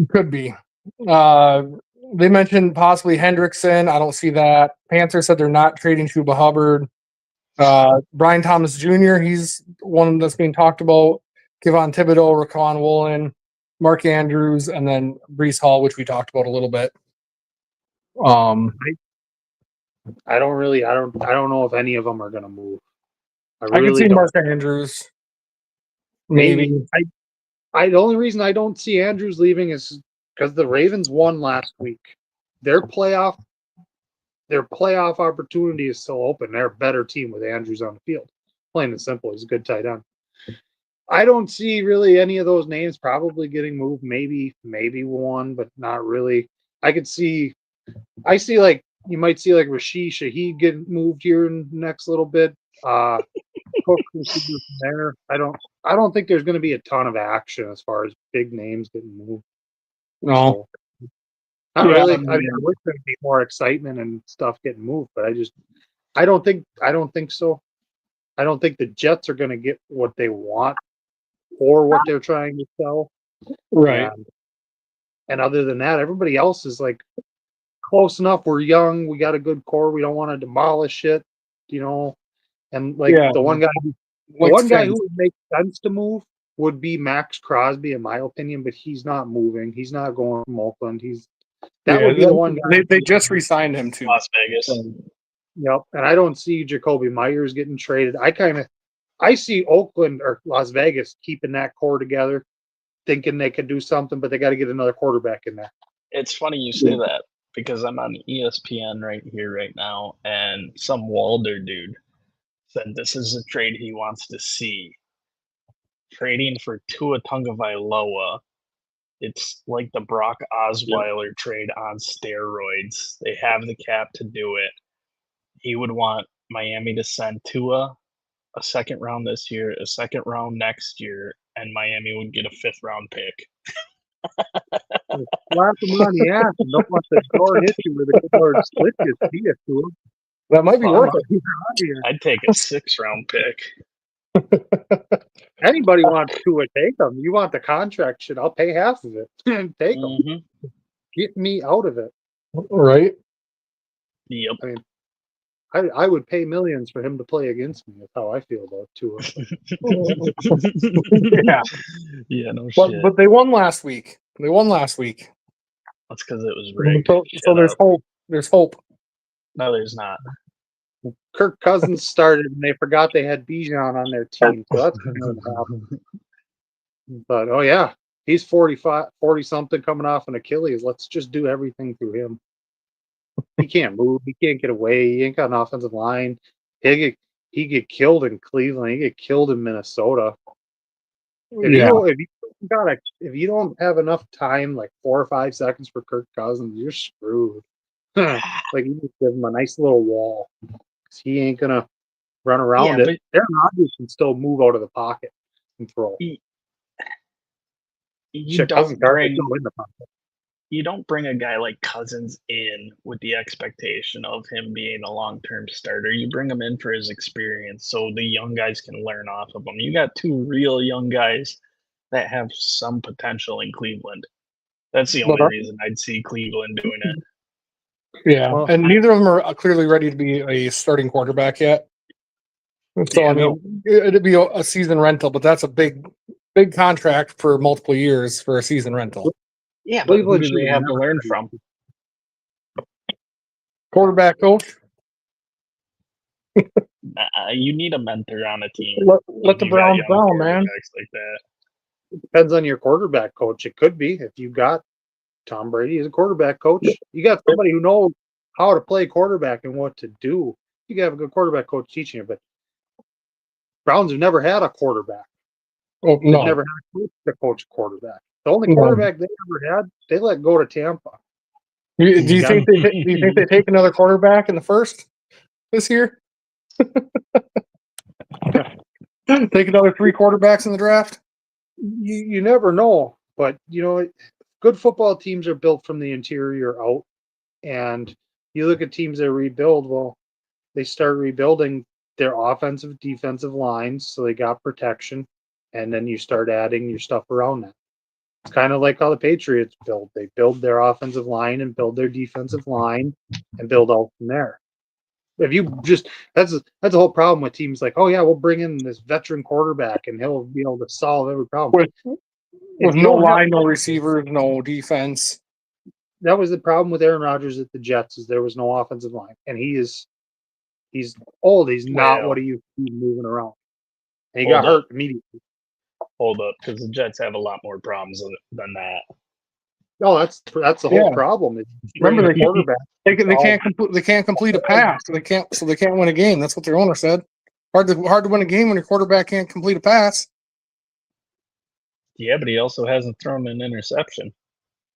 Could be. They mentioned possibly Hendrickson. I don't see that. Panthers said they're not trading Chuba Hubbard. Brian Thomas Jr., he's one that's being talked about. Kevon Thibodeau, Raquan Woolen, Mark Andrews, and then Brees Hall, which we talked about a little bit. I don't know if any of them are going to move. I could see Mark Andrews. Maybe. The only reason I don't see Andrews leaving is because the Ravens won last week. Their playoff opportunity is still open. They're a better team with Andrews on the field. Plain and simple, he's a good tight end. I don't see really any of those names probably getting moved. Maybe one, but not really. I see like you might see like Rashid Shaheed get moved here in the next little bit. Cook from there. I don't think there's going to be a ton of action as far as big names getting moved. No. So, not really. I mean, I wish there'd be more excitement and stuff getting moved, but I don't think so. I don't think the Jets are going to get what they want or what they're trying to sell. Right. And other than that, everybody else is like close enough. We're young. We got a good core. We don't want to demolish it, And like the one guy who would make sense to move would be Max Crosby, in my opinion, but he's not moving. He's not going from Oakland. That would be the one guy. They just re-signed him to Las Vegas. Yep. And I don't see Jacoby Myers getting traded. I see Oakland or Las Vegas keeping that core together, thinking they could do something, but they got to get another quarterback in there. It's funny you say that because I'm on ESPN right now, and some Walder dude said this is a trade he wants to see. Trading for Tua Tagovailoa. It's like the Brock Osweiler trade on steroids. They have the cap to do it. He would want Miami to send Tua a second round this year, a second round next year, and Miami would get a 5th round pick. Slap him on the ass and don't let the door hit you with a good Lord split you. See it to him. That might be worth it. I'd take a 6th round pick. Anybody wants to take them. You want the contract shit? I'll pay half of it. Take them. Mm-hmm. Get me out of it. Right. Yep. I mean, I would pay millions for him to play against me. That's how I feel about Tua. Yeah. Yeah, no shit. But they won last week. That's because it was rigged. So there's hope. There's hope. No, there's not. Kirk Cousins started and they forgot they had Bijan on their team. So that's going to happen. But, oh, yeah. He's 40-something coming off an Achilles. Let's just do everything through him. He can't move. He can't get away. He ain't got an offensive line. He get killed in Cleveland. He get killed in Minnesota. If you don't have enough time, like 4 or 5 seconds for Kirk Cousins, you're screwed. Like you just give him a nice little wall. He ain't gonna run around it. Aaron Rodgers can still move out of the pocket and throw. you Shit, Cousins don't hardly bring go in the pocket. you don't bring a guy like Cousins in with the expectation of him being a long-term starter. You bring him in for his experience so the young guys can learn off of him. You got two real young guys that have some potential in Cleveland. That's the only reason I'd see Cleveland doing it. Yeah, Well, and neither of them are clearly ready to be a starting quarterback yet. So Yeah, I mean, it'd be a season rental, but that's a big contract for multiple years for a season rental. Yeah, but who Cleveland do should they have have to never learn had from? Quarterback coach, You need a mentor on a team. let when the you got Browns young down, man. quarterbacks like that. Depends on your quarterback coach. It could be if you got Tom Brady as a quarterback coach. You got somebody who knows how to play quarterback and what to do. You can have a good quarterback coach teaching you, but Browns have never had a quarterback. Oh They've no, never had a coach to coach a quarterback. The only No. quarterback they ever had, they let go to Tampa. do you got- think they take another quarterback in the first this year? Take another 3 quarterbacks in the draft? You never know, but good football teams are built from the interior out. And you look at teams that rebuild, well, they start rebuilding their offensive, defensive lines, so they got protection, and then you start adding your stuff around that. It's kind of like how the Patriots build. They build their offensive line and build their defensive line and build out from there. If you just that's the whole problem with teams like, oh yeah, we'll bring in this veteran quarterback and he'll be able to solve every problem. With If you no don't have- line, no receivers, no defense. that was the problem with Aaron Rodgers at the Jets, is there was no offensive line, and he's old. He's not Well, what he used to be moving around, and he hold got up. hurt immediately. Hold up, because the Jets have a lot more problems than that. Oh, that's the whole Yeah. problem. Is Remember, bringing a quarterback. They can't complete a pass. They can't win a game. That's what their owner said. Hard to win a game when your quarterback can't complete a pass. Yeah, but he also hasn't thrown an interception.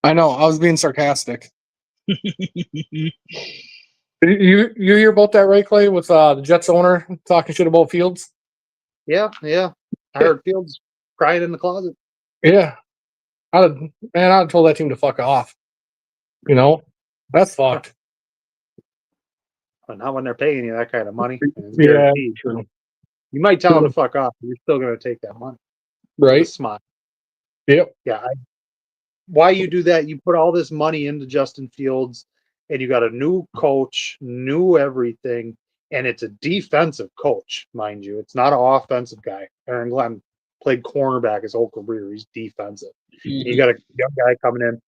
I know. I was being sarcastic. You hear about that, right, Clay? With the Jets owner talking shit about Fields. Yeah. I heard Fields crying in the closet. Yeah, I'd have told that team to fuck off. That's fucked. But not when they're paying you that kind of money. It's Yeah, guaranteed. true. You might tell them True. to fuck off, but you're still going to take that money. Right. It's smart. Yep. Yeah. Why you do that? You put all this money into Justin Fields, and you got a new coach, new everything, and it's a defensive coach, mind you. It's not an offensive guy. Aaron Glenn played cornerback his whole career. He's defensive. You got a young guy coming in,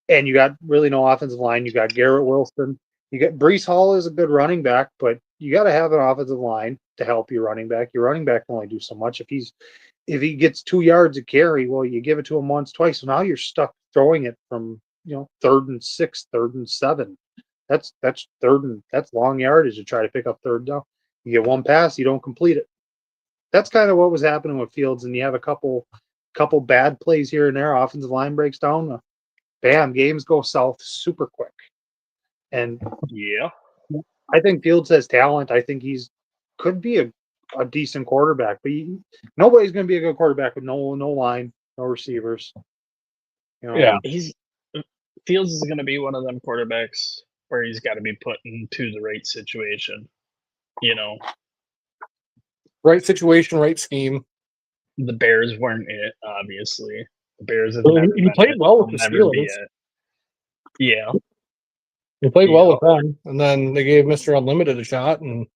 and you got really no offensive line. You got Garrett Wilson. You got Brees Hall is a good running back, but you got to have an offensive line to help your running back. Your running back can only do so much. If he gets 2 yards a carry, well, you give it to him once, twice. So now you're stuck throwing it from 3rd and 6, 3rd and 7. That's long yardage to try to pick up 3rd down. You get one pass, you don't complete it. That's kind of what was happening with Fields, and you have a couple bad plays here and there. Offensive line breaks down, bam, games go south super quick. And Yeah. I think Fields has talent. I think could be a decent quarterback, but nobody's going to be a good quarterback with no line, no receivers. Yeah. Fields is going to be one of them quarterbacks where he's got to be put into the right situation. Right situation, right scheme. The Bears weren't it, obviously. The Bears have Well, never he been played it. well with They'll the never be Steelers. it. Yeah. He played well Yeah. with them, and then they gave Mr. Unlimited a shot. And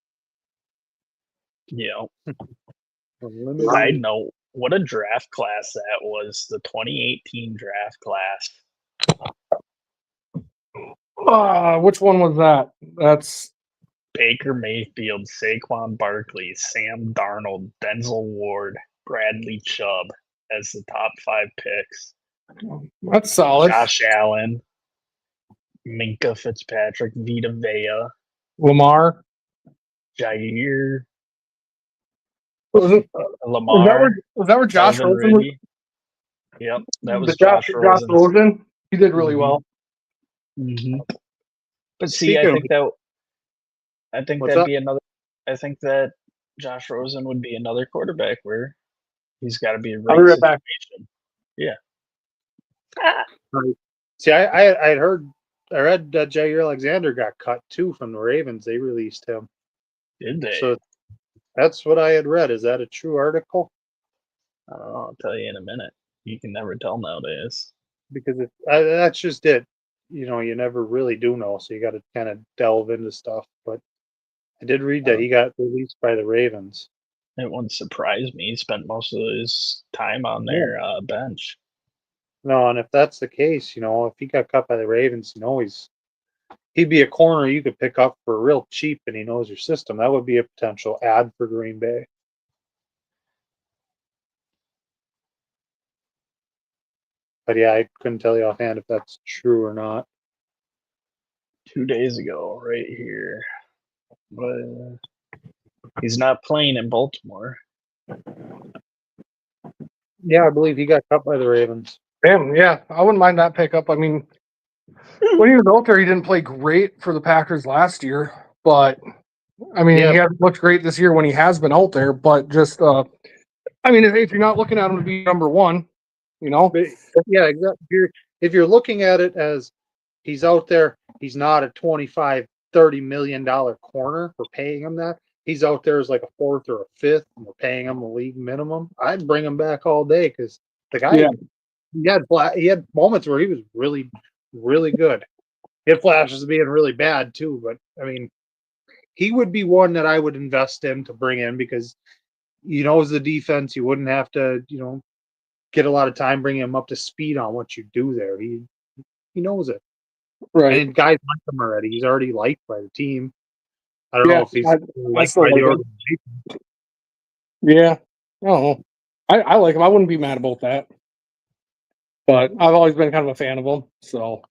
Yeah. Side note, what a draft class that was. The 2018 draft class. which one was that? That's Baker Mayfield, Saquon Barkley, Sam Darnold, Denzel Ward, Bradley Chubb as the top 5 picks. solid. Josh Allen, Minka Fitzpatrick, Vita Vea, Lamar. Jair, Was Lamar, that where Josh Calvin Rosen was? Ridley. Yep, that was Josh Rosen. Rosen. He did really well. Mm-hmm. But see, I think that'd be another. I think that Josh Rosen would be another quarterback where he's got to be I'll be right back. situation. Yeah. See, I read that Jair Alexander got cut too from the Ravens. They released him. Did they? So that's what I had read. Is that a true article? I don't know. I'll tell you in a minute. You can never tell nowadays. Because that's just it. You never really do know, so you got to kind of delve into stuff. But I did read that he got released by the Ravens. It wouldn't surprise me. He spent most of his time on their bench. No, and if that's the case, if he got cut by the Ravens, he'd be a corner you could pick up for real cheap, and he knows your system. That would be a potential ad for Green Bay. But yeah, I couldn't tell you offhand if that's true or not. 2 days ago, right here. But he's not playing in Baltimore. Yeah, I believe he got cut by the Ravens. Damn, yeah, I wouldn't mind that pickup. I mean, when he was out there, he didn't play great for the Packers last year, but I mean, Yeah. he hasn't looked great this year when he has been out there. But just, I mean, if you're not looking at him to be number one, But, yeah, exactly. If you're looking at it as he's out there, he's not a $25-30 million corner. We're paying him that. He's out there as like a fourth or a fifth, and we're paying him the league minimum. I'd bring him back all day because the guy, he had moments where he was really, really good. He had flashes of being really bad too, but I mean, he would be one that I would invest in to bring in because he knows the defense. You wouldn't have to, get a lot of time bringing him up to speed on what you do there. He knows it. right? And guys like him already. He's already liked by the team. I don't know if he's liked still by the like him. organization. Yeah, I don't know. I like him. I wouldn't be mad about that. But I've always been kind of a fan of him. So,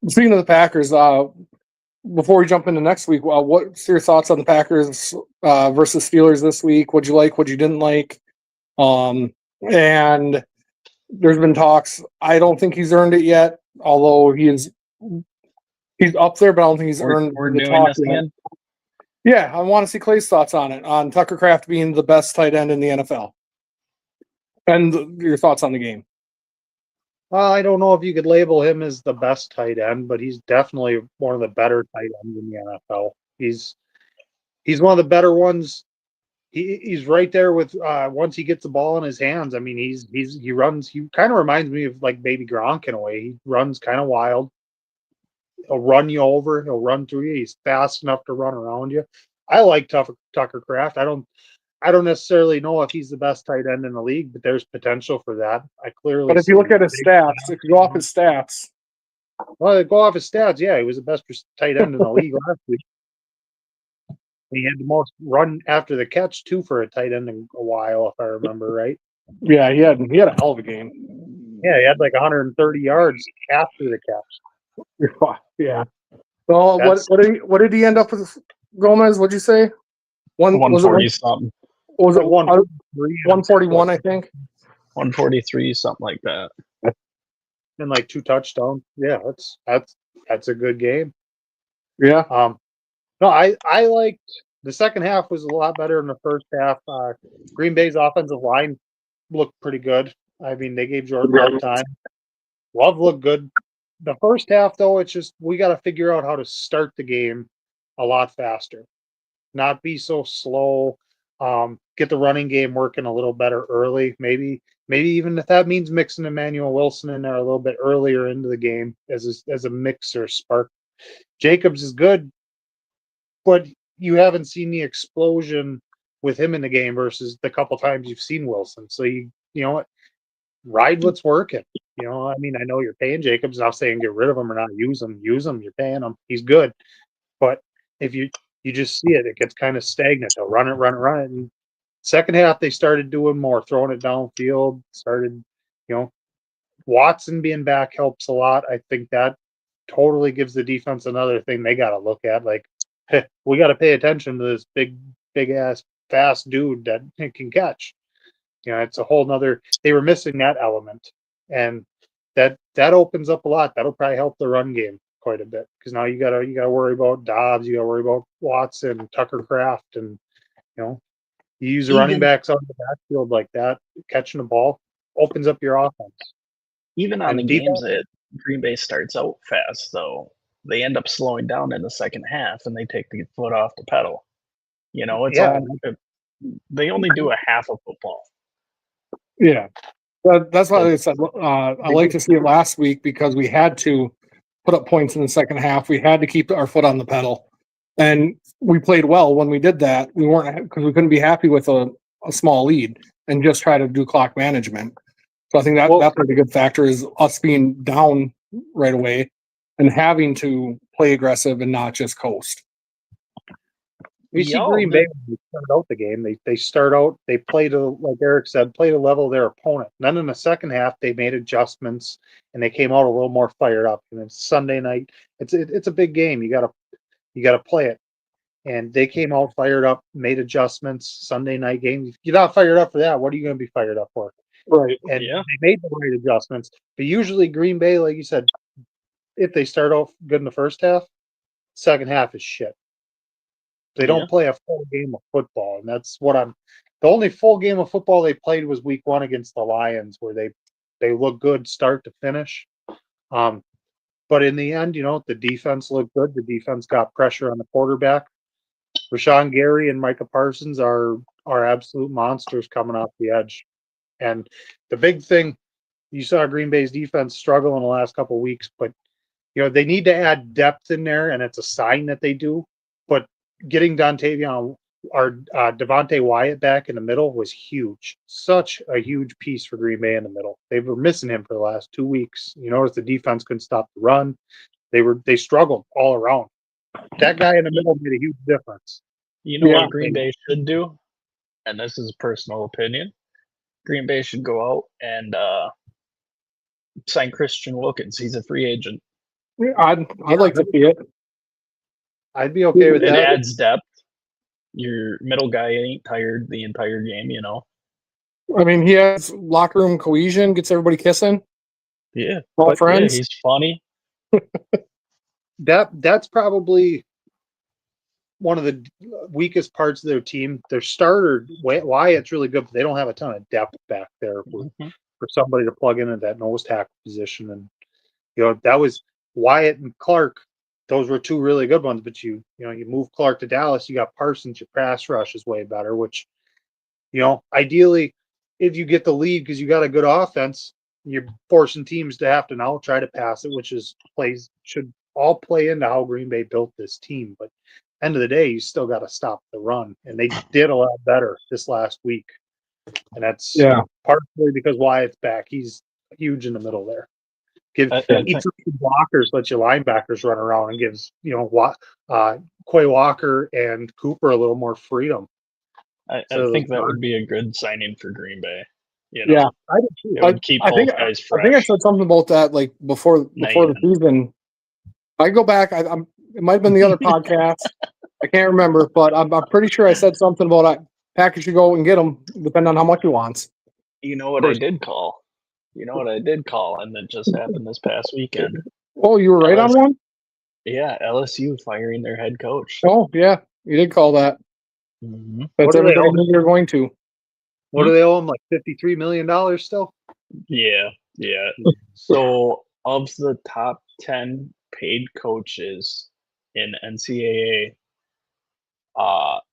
speaking of the Packers, before we jump into next week, what's your thoughts on the Packers versus Steelers this week? What'd you like? What you didn't like? And there's been talks. I don't think he's earned it yet, although he's up there, but I don't think he's earned We're the doing talk this yet. again. Yeah, I want to see Clay's thoughts on it, on Tucker Kraft being the best tight end in the NFL, and your thoughts on the game. I don't know if you could label him as the best tight end, but he's definitely one of the better tight ends in the NFL. He's one of the better ones. He's right there with once he gets the ball in his hands. I mean, he runs. He kind of reminds me of like Baby Gronk in a way. He runs kind of wild. He'll run you over. He'll run through you. He's fast enough to run around you. I like Tucker Kraft. I don't necessarily know if he's the best tight end in the league, but there's potential for that. I clearly. But if you look at his stats, if you go off his stats, well, go off his stats. Yeah, he was the best tight end in the league last week. He had the most run after the catch too for a tight end in a while, if I remember right. yeah, he had a hell of a game. Yeah, he had like 130 yards after the catch. Yeah. So what did he end up with, Gomez? What'd you say? 140 something. Was it 141? 141? I think. 143, something like that. And like 2 touchdowns. Yeah, that's a good game. Yeah. No, I liked the second half was a lot better than the first half. Green Bay's offensive line looked pretty good. I mean, they gave Jordan a hard time. Love looked good. The first half, though, it's just we got to figure out how to start the game a lot faster, not be so slow. Get the running game working a little better early. Maybe even if that means mixing Emmanuel Wilson in there a little bit earlier into the game as a mixer spark. Jacobs is good, but you haven't seen the explosion with him in the game versus the couple times you've seen Wilson. So you know what, ride what's working. I mean, I know you're paying Jacobs. Not saying get rid of him or not use him. Use him. You're paying him. He's good, but if you just see it gets kind of stagnant. They'll run it. And second half they started doing more, throwing it downfield. Started, Watson being back helps a lot. I think that totally gives the defense another thing they got to look at. Like, hey, we got to pay attention to this big ass fast dude that can catch. It's a whole nother. They were missing that element, and that opens up a lot. That'll probably help the run game quite a bit because now you gotta worry about Dobbs, you gotta worry about Watson, Tucker Kraft, and you use the running backs out of the backfield like that, catching the ball. opens up your offense. Even on And the games defense, that Green Bay starts out fast, even on and the games that Green Bay starts out fast, though, they end up slowing down in the second half and they take the foot off the pedal. It's yeah, they only do a half of football. Yeah, that's why I said I like to see it last week because we had to put up points in the second half. We had to keep our foot on the pedal, and we played well when we did that. We weren't because we couldn't be happy with a small lead and just try to do clock management. So I think that's a good factor is us being down right away and having to play aggressive and not just coast. You see Green Bay when they start out the game. They start out, they play to, like Eric said, play to level their opponent. And then in the second half, they made adjustments and they came out a little more fired up. And then Sunday night, it's a big game. You gotta play it. And they came out fired up, made adjustments. Sunday night game. If you're not fired up for that, what are you going to be fired up for? Right. And they made the right adjustments. But usually Green Bay, like you said, if they start off good in the first half, second half is shit. They don't play a full game of football, and that's what the only full game of football they played was week 1 against the Lions, where they looked good start to finish. But in the end, the defense looked good. The defense got pressure on the quarterback. Rashawn Gary and Micah Parsons are absolute monsters coming off the edge. And the big thing, you saw Green Bay's defense struggle in the last couple of weeks, but they need to add depth in there, and it's a sign that they do. But getting Devontae Wyatt back in the middle was huge. Such a huge piece for Green Bay in the middle. They were missing him for the last 2 weeks. You notice the defense couldn't stop the run. They struggled all around. That guy in the middle made a huge difference. What Green Bay should do, and this is a personal opinion, Green Bay should go out and sign Christian Wilkins. He's a free agent. I'd like to see it. I'd be okay with that. It adds depth. Your middle guy ain't tired the entire game, I mean, he has locker room cohesion, gets everybody kissing. Yeah. All friends. Yeah, he's funny. That's probably one of the weakest parts of their team. Their starter, Wyatt's really good, but they don't have a ton of depth back there for somebody to plug into that nose tackle position. And, that was Wyatt and Clark. Those were 2 really good ones, but you move Clark to Dallas, you got Parsons, your pass rush is way better, which, ideally, if you get the lead because you got a good offense, you're forcing teams to have to now try to pass it, which should all play into how Green Bay built this team. But end of the day, you still got to stop the run, and they did a lot better this last week. And that's partially because Wyatt's back. He's huge in the middle there. He took some blockers, let your linebackers run around, and gives Quay Walker and Cooper a little more freedom. I think that would be a good signing for Green Bay. Yeah, I would keep both guys fresh. I think I said something about that like before the season. I go back. It might have been the other podcast. I can't remember, but I'm pretty sure I said something about Packers should go and get him, depending on how much he wants. You know what I did call? And it just happened this past weekend. Oh, you were right on one? Yeah, LSU firing their head coach. Oh, yeah, you did call that. Mm-hmm. That's everybody knew you were going to. What do they owe him, like $53 million still? Yeah. So, of the top 10 paid coaches in NCAA,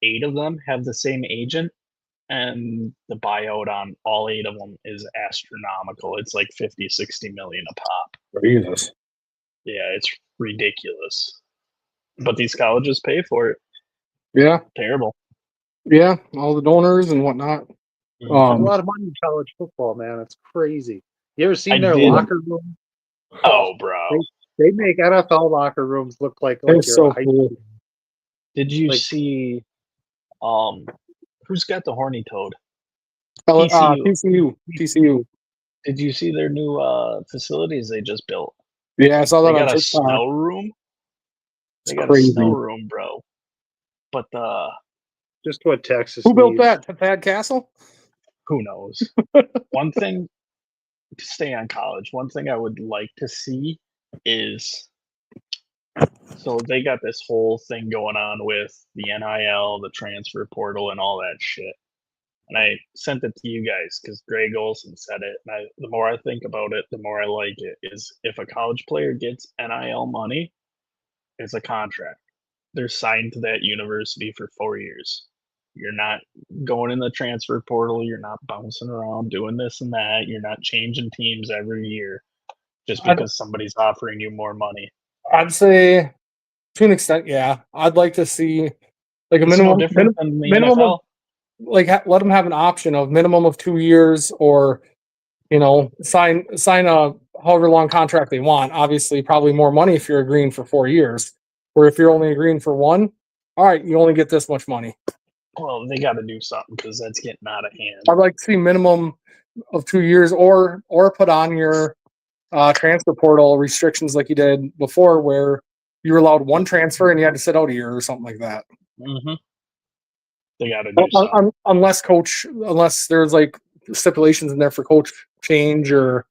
8 of them have the same agent, and the buyout on all 8 of them is astronomical. It's like 50-60 million a pop. Jesus. Yeah, it's ridiculous. But these colleges pay for it. Yeah. Terrible. Yeah, all the donors and whatnot. There's a lot of money in college football, man. It's crazy. You ever seen their locker room? Oh, bro. They make NFL locker rooms look like it's so cool. Did you see who's got the horny toad? TCU. Did you see their new facilities they just built? Yeah, I saw that. They got a snow room. They got a snow room, bro. But just what Texas. Who built that? Thad Castle? Who knows? One thing to stay on college. One thing I would like to see is, so they got this whole thing going on with the NIL, the transfer portal, and all that shit. and I sent it to you guys because Greg Olson said it. And the more I think about it, the more I like it. Is if a college player gets NIL money, it's a contract. They're signed to that university for 4 years. You're not going in the transfer portal. You're not bouncing around doing this and that. You're not changing teams every year just because somebody's offering you more money. I'd say to an extent, yeah. I'd like to see like a It's no different than the minimum NFL. of, like let them have an option of minimum of 2 years, or sign a however long contract they want. Obviously, probably more money if you're agreeing for 4 years, or if you're only agreeing for one. All right, you only get this much money. Well, they got to do something because that's getting out of hand. I'd like to see minimum of 2 years, or put on your transfer portal restrictions like you did before, where you were allowed one transfer and you had to sit out a year or something like that. Mm-hmm. They got to do something. Unless there's like stipulations in there for coach change, or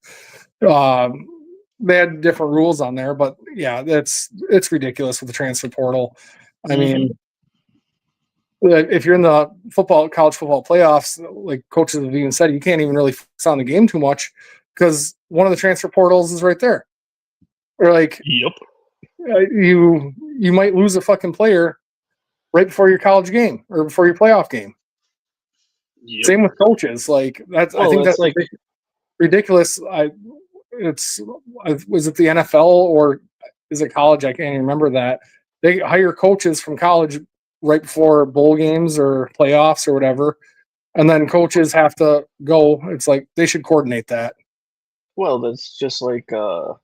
they had different rules on there. But yeah, it's ridiculous with the transfer portal. I mean, if you're in the college football playoffs, like coaches have even said, you can't even really focus on the game too much because one of the transfer portals is right there. Or like, Yep. You might lose a fucking player right before your college game or before your playoff game. Yep. Same with coaches. Like that's, I think that's like ridiculous. Was it the NFL or is it college? I can't even remember that. They hire coaches from college right before bowl games or playoffs or whatever, and then coaches have to go. It's like they should coordinate that. Well, that's just like all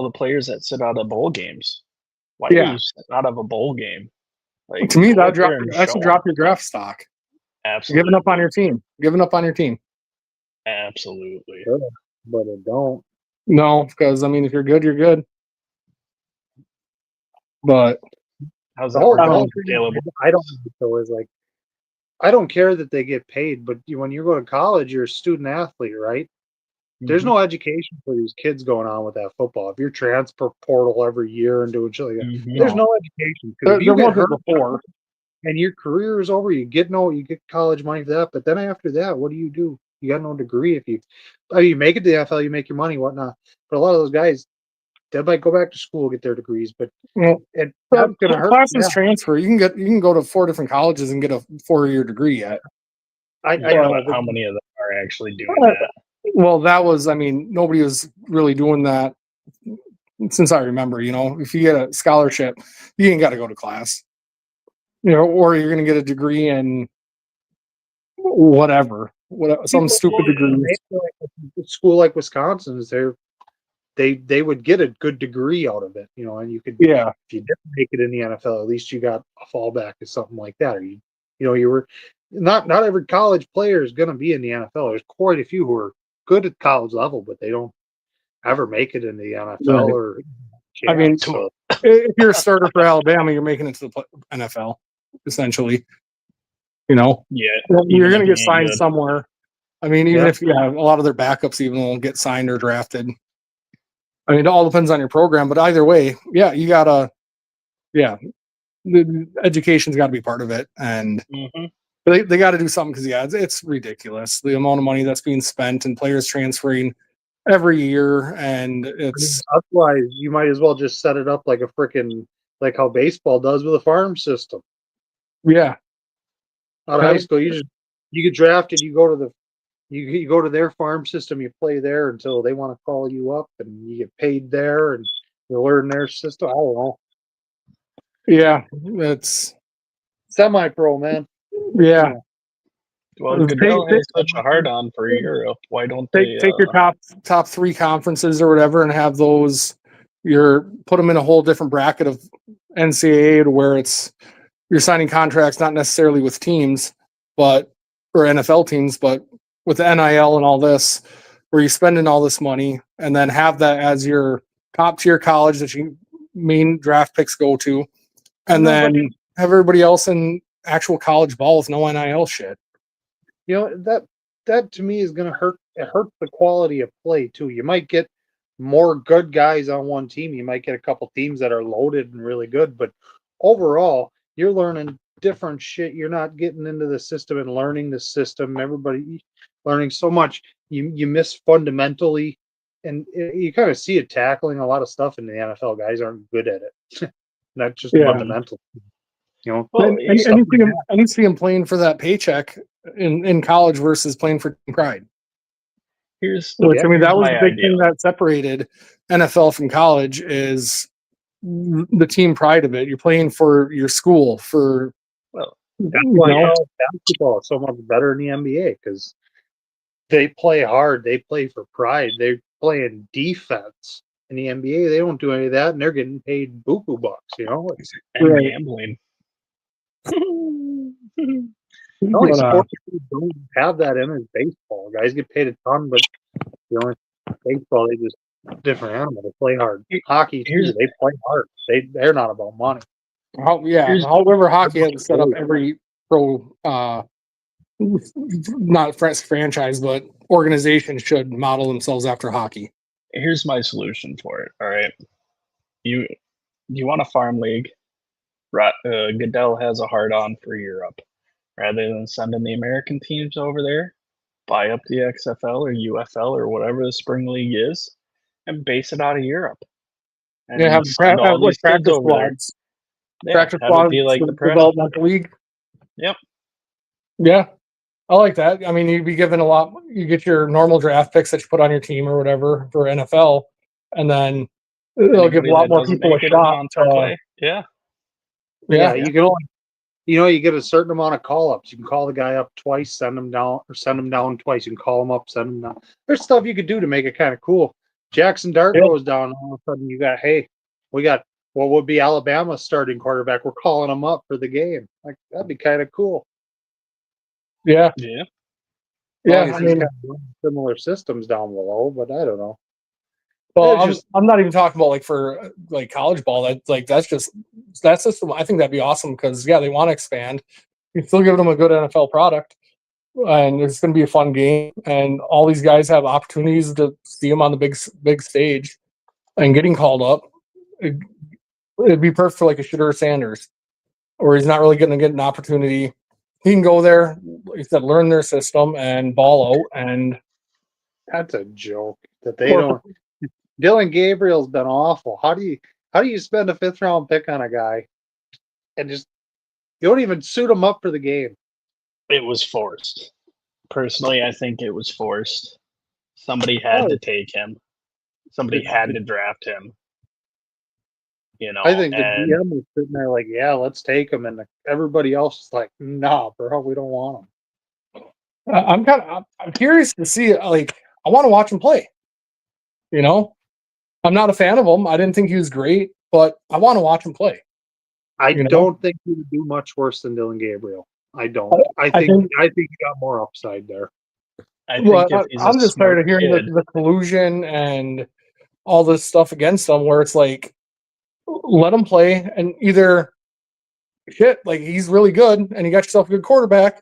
the players that sit out of bowl games. Why are you sitting out of a bowl game? Like, to me, that should drop your draft stock. Absolutely. Giving up on your team. Absolutely. Sure, but it don't. No, because I mean, if you're good, you're good. But how's that work out, Caleb? I don't think so. Is like, I don't care that they get paid, but when you go to college, you're a student athlete, right? There's no education for these kids going on with that football. If you're transfer portal every year and doing shit like that, there's no education. Because if you get hurt before and your career is over, you get college money for that. But then after that, what do? You got no degree. If you make it to the NFL, you make your money, whatnot. But a lot of those guys, they might go back to school, get their degrees, but that's gonna hurt. Classes transfer. You can go to 4 different colleges and get a 4-year degree yet. I know how many of them are actually doing that. Well, nobody was really doing that since I remember. If you get a scholarship, you ain't got to go to class. Or you're going to get a degree in whatever some stupid degree. School like Wisconsin is they would get a good degree out of it, and you could, if you didn't make it in the NFL, at least you got a fallback or something like that, or you were not every college player is going to be in the NFL. There's quite a few who are good at college level, but they don't ever make it in the NFL or. If you're a starter for Alabama, you're making it to the NFL, essentially. You're going to get signed somewhere. I mean, even if a lot of their backups even won't get signed or drafted. I mean, it all depends on your program, but either way, you gotta, the education's got to be part of it, and they got to do something because it's ridiculous the amount of money that's being spent and players transferring every year, and it's that's why you might as well just set it up like a freaking like how baseball does with a farm system. Yeah, out of high school, you get drafted, you go to their farm system, you play there until they want to call you up, and you get paid there, and you learn their system. I don't know. Yeah, it's semi-pro, man. Yeah. Well, Goodell has such a hard on for Europe. Why don't they take your top 3 conferences or whatever and have those? Put them in a whole different bracket of NCAA to where you're signing contracts not necessarily with teams, or NFL teams, but with the NIL and all this, where you're spending all this money, and then have that as your top tier college that your main draft picks go to, and then have everybody else in actual college ball with no NIL shit. That to me is going to hurt. It hurts the quality of play too. You might get more good guys on one team. You might get a couple teams that are loaded and really good, but overall, you're learning different shit. You're not getting into the system and learning the system. Everybody learning so much. You miss fundamentally, and you kind of see it tackling a lot of stuff in the NFL. Guys aren't good at it. Not just Yeah. fundamental. You know, Well, And you see him playing for that paycheck in college versus playing for team pride. here's Which I mean, that here's was my the big idea. thing that separated NFL from college is the team pride of it. You're playing for your school for. Well, that's you why know, basketball is so much better in the NBA because they play hard. They play for pride. They're playing defense. In the NBA, they don't do any of that, and they're getting paid buku bucks. You know, it's and Right. gambling. the only but, sport that don't have that in is baseball. Guys get paid a ton, but the only baseball they just different animal. They play hard. Hockey too. Here's- They play hard. They're not about money. however, hockey has set up every pro, not franchise, but organization should model themselves after hockey. Here's my solution for it. All right, you want a farm league? Goodell has a hard on for Europe. Rather than sending the American teams over there, buy up the XFL or UFL or whatever the spring league is, and base it out of Europe. And They have send all these kids practice over there. squads. Yeah, Practice have it squads, be like the prep. developmental league. Yep. Yeah, I like that. I mean, you'd be given a lot. You get your normal draft picks that you put on your team or whatever for NFL, and then they'll give a Anybody lot that more doesn't people a make it shot. on to play. Yeah. Yeah, You can only, you get a certain amount of call ups. You can call the guy up twice, send him down, or send him down twice. You can call him up, send him down. There's stuff you could do to make it kind of cool. Jackson Dart goes down, all of a sudden you got, hey, we got what would be Alabama's starting quarterback. We're calling him up for the game. Like that'd be kind of cool. yeah. Yeah. Yeah, I mean, kind of similar systems down below, but I don't know. Well, I'm not even talking about for college ball. That's just I think that'd be awesome because they want to expand. You still give them a good NFL product, and it's going to be a fun game. And all these guys have opportunities to see them on the big stage, and getting called up. It'd be perfect for a Shedeur Sanders, or he's not really going to get an opportunity. He can go there, like you said, learn their system and ball out. And that's a joke that they don't. Dylan Gabriel's been awful. How do you spend a 5th round pick on a guy and just you don't even suit him up for the game? It was forced. Personally, I think it was forced. Somebody had to take him. Somebody had to draft him. I think the DM was sitting there like, yeah, let's take him, and everybody else is like, nah, bro, we don't want him. I'm curious to see. I want to watch him play. I'm not a fan of him. I didn't think he was great, but I want to watch him play. I don't think he would do much worse than Dylan Gabriel. I don't. I think he got more upside there. I'm just tired of hearing the collusion and all this stuff against him, where it's let him play and either he's really good and you got yourself a good quarterback,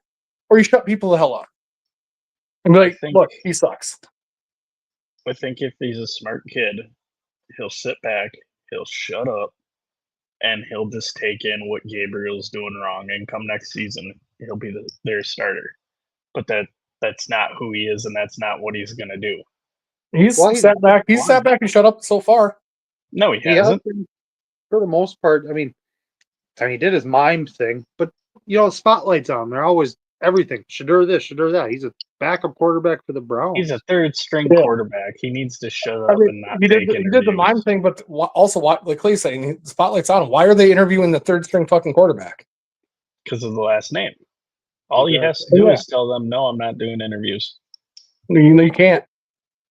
or you shut people the hell up and be like, look, he sucks. I think if he's a smart kid, he'll sit back, he'll shut up, and he'll just take in what Gabriel's doing wrong. And come next season, he'll be their starter. But that's not who he is, and that's not what he's gonna do. He's sat back. He's sat back and shut up so far. No, he hasn't. For the most part, I mean, he did his mime thing, but spotlight's on. They're always everything. Shedeur this, Shedeur that. He's a backup quarterback for the Browns. He's a 3rd string quarterback. He needs to shut up and not he did the mime thing, but also like Clay's saying, the spotlight's on him. Why are they interviewing the 3rd string fucking quarterback? Because of the last name. All he has to do is tell them, no, I'm not doing interviews. You can't.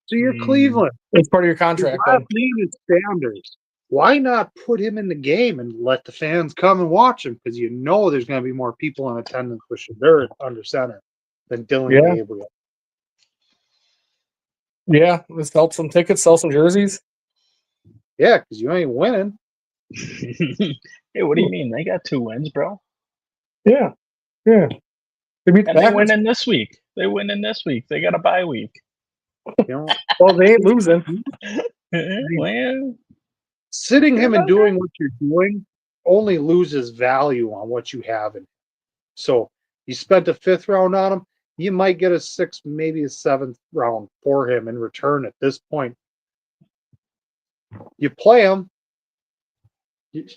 So you're Cleveland. It's part of your contract. His last name is Sanders. Why not put him in the game and let the fans come and watch him? Because there's going to be more people in attendance with Shedeur under center than Dylan Gabriel. Yeah, let's help some tickets, sell some jerseys. Yeah, because you ain't winning. Hey, what do you mean? They got 2 wins, bro. Yeah. They winning this week. They winning this week. They got a bye week. Well, they ain't losing. Well, sitting him and doing what you're doing only loses value on what you have. And So you spent a 5th round on him. You might get a 6th, maybe a 7th round for him in return at this point. You play him. If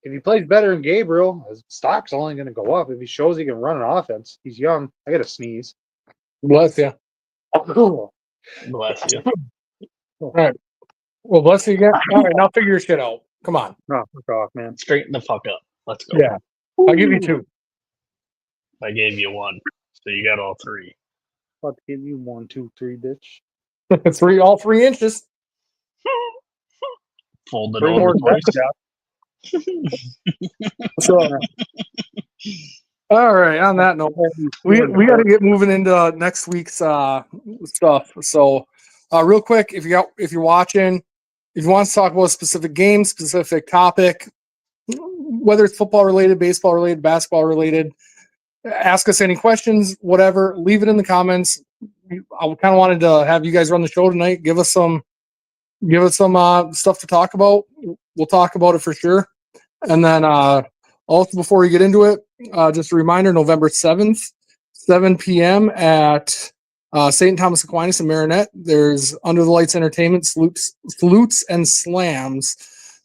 he plays better than Gabriel, his stock's only going to go up. If he shows he can run an offense, he's young. I got to sneeze. Bless you. Bless you. All right. Well, bless you again. All right, now figure your shit out. Come on. No, fuck off, man. Straighten the fuck up. Let's go. Yeah. I'll give you 2. I gave you 1, so you got all 3. I'll give you 1, 2, 3, bitch. 3, all 3 inches. Fold it 3 over more twice. So, all right. On that note, we got to get moving into next week's stuff. So, real quick, if you're watching, if you want to talk about a specific game, specific topic, whether it's football related, baseball related, basketball related, ask us any questions, whatever. Leave it in the comments. I kind of wanted to have you guys run the show tonight. Give us some stuff to talk about. We'll talk about it for sure. And then also before we get into it, just a reminder: November 7th, 7 p.m. at St. Thomas Aquinas and Marinette. There's Under the Lights Entertainment, Salutes and Slams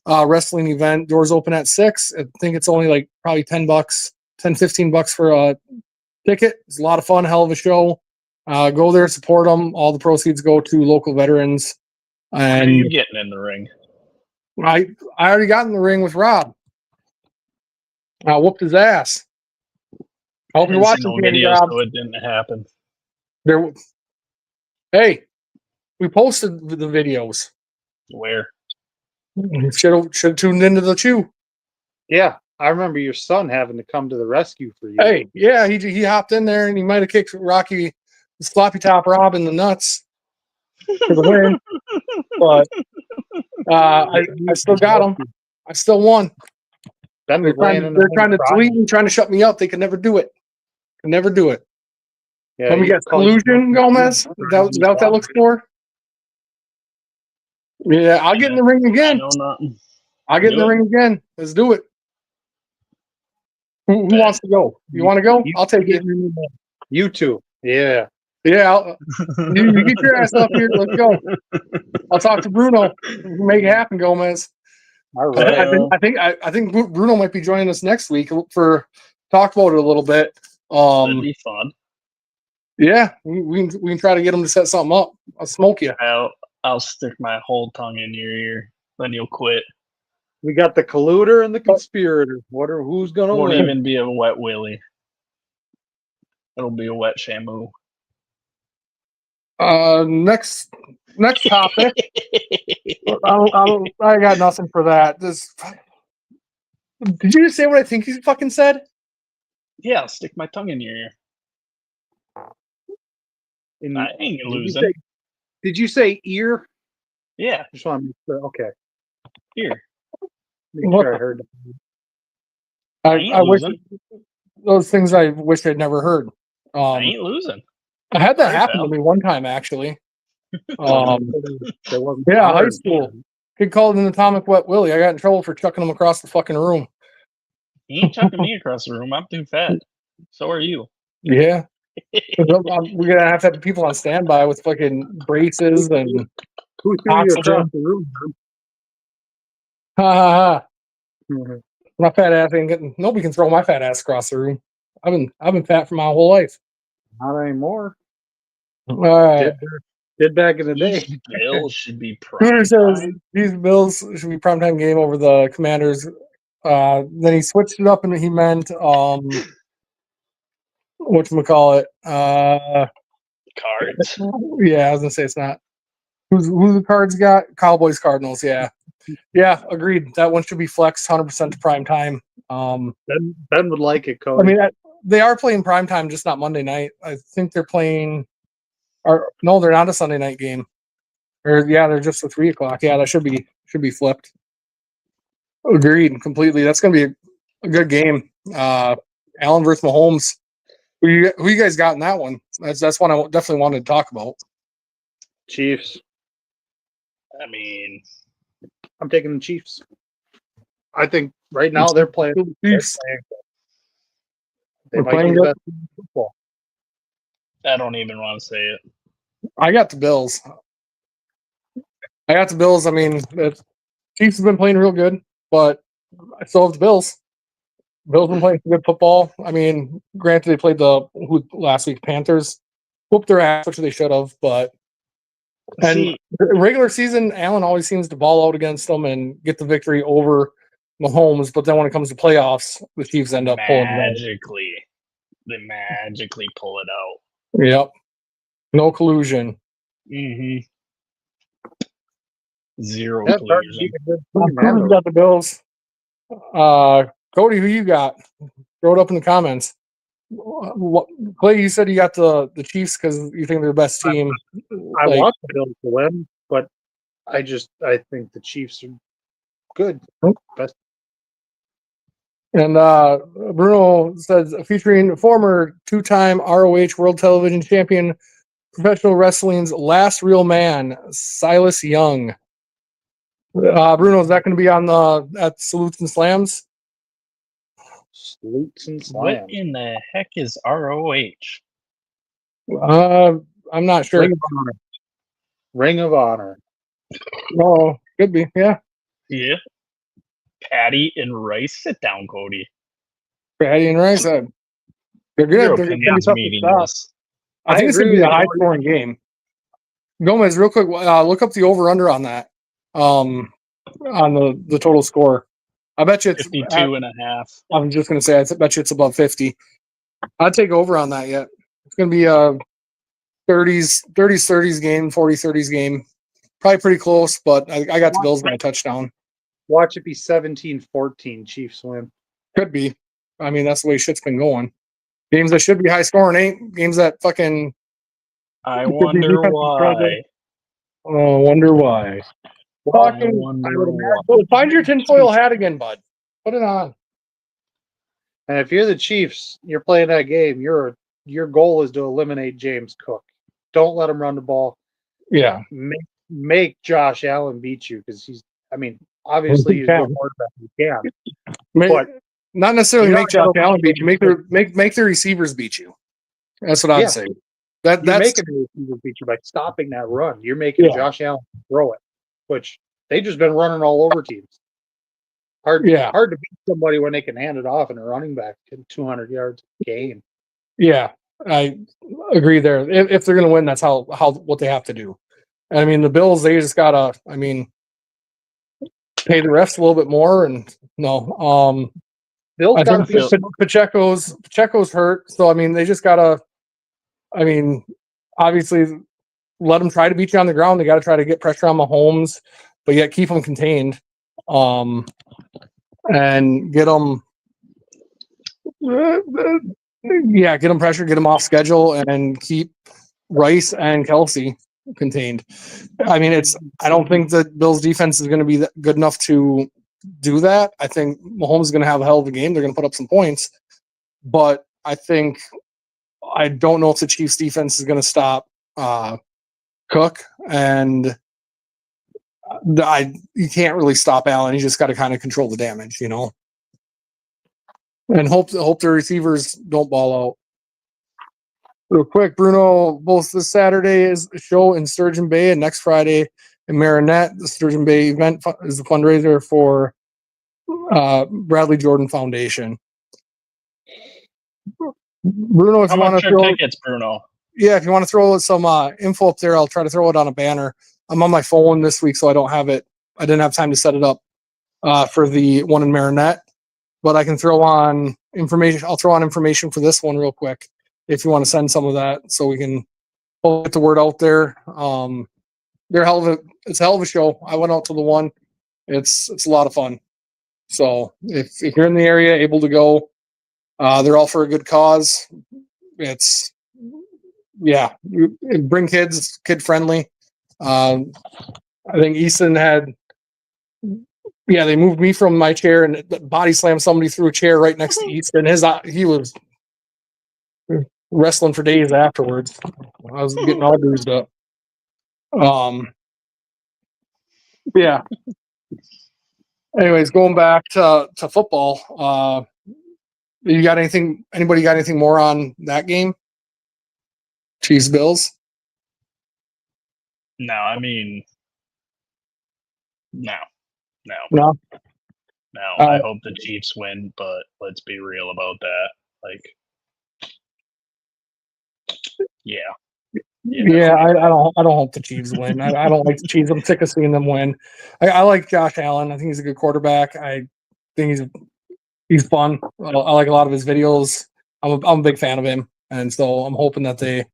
wrestling event. Doors open at 6. I think it's only like probably $10, $15 for a ticket. It's a lot of fun, hell of a show. Go there, support them. All the proceeds go to local veterans. When are And you getting in the ring? I already got in the ring with Rob. I whooped his ass. I hope you're Didn't see watching, no Candy video, Rob. so it didn't happen. Hey, we posted the videos. Where? Should have tuned into the chew. Yeah, I remember your son having to come to the rescue for you. Hey, yeah, he hopped in there and he might have kicked Rocky, sloppy top Rob in the nuts for the win. But I still got him. I still won. Ben They're was laying in the trying to crying. delete me, trying to shut me up. They could never do it. Could never do it. Yeah, Let me he guess. called you- Collusion, Gomez? Is that what that looks for? Yeah, I'll get in the ring I again. know nothing. I'll get in the Do it. ring again. Let's do it. Who wants to go? You want to go? I'll take you. You two. Yeah. Yeah, you get your ass up here. Let's go. I'll talk to Bruno. We can make it happen, Gomez. All right. I think Bruno might be joining us next week for talk about it a little bit. That'd be fun. Yeah, we can try to get him to set something up. I'll smoke you. I'll stick my whole tongue in your ear, then you'll quit. We got the colluder and the conspirator. Who's gonna Won't win? even be a wet willy. It'll be a wet shamu. Next topic. I got nothing for that. Did you just say what I think you fucking said? Yeah, I'll stick my tongue in your ear. And I ain't did losing. Did you say ear? Yeah, Just want to make sure. Okay. ear. Make sure I heard. I ain't I wish losing. those things I wish I'd never heard. I ain't losing. I had that Sorry, happen pal. to me one time actually. There wasn't Yeah, high hard. school. Kid called an atomic wet willy. I got in trouble for chucking him across the fucking room. You ain't chucking me across the room. I'm too fat. So are you. Yeah. We're gonna have to have people on standby with fucking braces and Who threw you across oxygen. the room? Ha ha ha. Man? My fat ass ain't getting. Nobody can throw my fat ass across the room. I've been fat for my whole life. Not anymore. All right. Did back in the day. These Bills should be Cooter says prime. these Bills should be primetime game over the Commanders. Then he switched it up and he meant whatchamacallit? Cards. Yeah, I was gonna say it's not. Who's the Cards got? Cowboys, Cardinals. Yeah, yeah, agreed. That one should be flexed 100% to prime time. Ben would like it, Cody. I mean, they are playing prime time, just not Monday night. I think they're playing. Or no, they're not a Sunday night game. Or yeah, they're just a 3:00. Yeah, that should be flipped. Agreed completely. That's gonna be a good game. Allen versus Mahomes. Who you guys got in that one? That's one I definitely wanted to talk about. Chiefs. I mean, I'm taking the Chiefs. I think right now they're playing. Chiefs. They We're might be playing the good. best team in football. I don't even want to say it. I got the Bills. I mean, the Chiefs have been playing real good, but I still have the Bills. Bills been playing some good football. I mean, granted, they played last week Panthers. Whooped their ass, which they should have. But and See, regular season, Allen always seems to ball out against them and get the victory over Mahomes. But then when it comes to playoffs, the Chiefs end up pulling it they magically pull it out. out. Yep, no collusion. Mm-hmm. Zero That's hard to collusion. beat a good team, man. Who's got the Bills? Cody, who you got? Throw it up in the comments. Clay, you said you got the Chiefs because you think they're the best team. I Like, want the Bills to win, but I think the Chiefs are good. Best. And Bruno says featuring former two-time ROH World Television Champion, professional wrestling's last real man, Silas Young. Bruno, is that going to be on at Salutes and Slams? Salutes and What slams. in the heck is ROH? I'm not sure. Ring of Honor. Ring of Honor. Oh, could be. Yeah, Yeah. Patty and Rice. Sit down, Cody. Patty and Rice. They're Your good. They're going to be opinion's tough to stop. meaningless. I think I it's going to agree be a with you, high-scoring game. Gomez, real quick, look up the over/under on that. On the total score. I bet you it's 52 and a half. I'm just going to say, I bet you it's above 50. I'd take over on that yet. It's going to be a 30s game, 40-30s game. Probably pretty close, but I got the Bills by a touchdown. Watch it be 17-14. Chiefs win. Could be. I mean, that's the way shit's been going. Games that should be high scoring ain't. Games that fucking. I wonder why. Oh, wonder why. I wonder why. Well, find your tinfoil hat again, bud. Put it on. And if you're the Chiefs, you're playing that game. Your goal is to eliminate James Cook. Don't let him run the ball. Yeah. Make Josh Allen beat you because he's. I mean, obviously he's a good quarterback. He can. But not necessarily you're make not Josh Allen beat you. Make their receivers beat you. That's what I'd say. You're That's making the receivers beat you by stopping that run. You're making Josh Allen throw it, which they just been running all over teams. Hard to beat somebody when they can hand it off and a running back in 200 yards game. Yeah, I agree there. If they're going to win, that's how what they have to do. I mean, the Bills, they just gotta. I mean, pay the refs a little bit more, and no. I think Pacheco's hurt, so I mean, they just gotta. I mean, obviously, let them try to beat you on the ground. They got to try to get pressure on Mahomes, but yet keep them contained, and get them. Get them pressure, get them off schedule, and keep Rice and Kelsey contained. I mean, I don't think that Bills defense is going to be good enough to do that. I think Mahomes is going to have a hell of a game. They're going to put up some points, but I don't know if the Chiefs defense is going to stop Cook, and you can't really stop Allen. You just got to kind of control the damage, and hope the receivers don't ball out. Real quick, Bruno, both this Saturday is a show in Sturgeon Bay and next Friday in Marinette. The Sturgeon Bay event is a fundraiser for Bradley Jordan Foundation. Bruno, if How you want much to are throw tickets, Bruno? Yeah, if you want to throw some info up there, I'll try to throw it on a banner. I'm on my phone this week, so I don't have it. I didn't have time to set it up for the one in Marinette, but I can throw on information. I'll throw on information for this one real quick if you want to send some of that, so we can get the word out there. It's a hell of a show. I went out to the one. It's a lot of fun. So if you're in the area, able to go, they're all for a good cause. Bring kids, kid friendly. I think Easton they moved me from my chair and body slammed somebody through a chair right next to Easton. He was wrestling for days afterwards. I was getting all bruised up. Yeah. Anyways, going back to football, You got anything? Anybody got anything more on that game? Chiefs Bills. No, I mean, no. No. I hope the Chiefs win, but let's be real about that. Like, yeah. Yeah, I don't hope the Chiefs win. I don't like the Chiefs. I'm sick of seeing them win. I like Josh Allen. I think he's a good quarterback. I think he's fun. I like a lot of his videos. I'm a big fan of him, and so I'm hoping that they.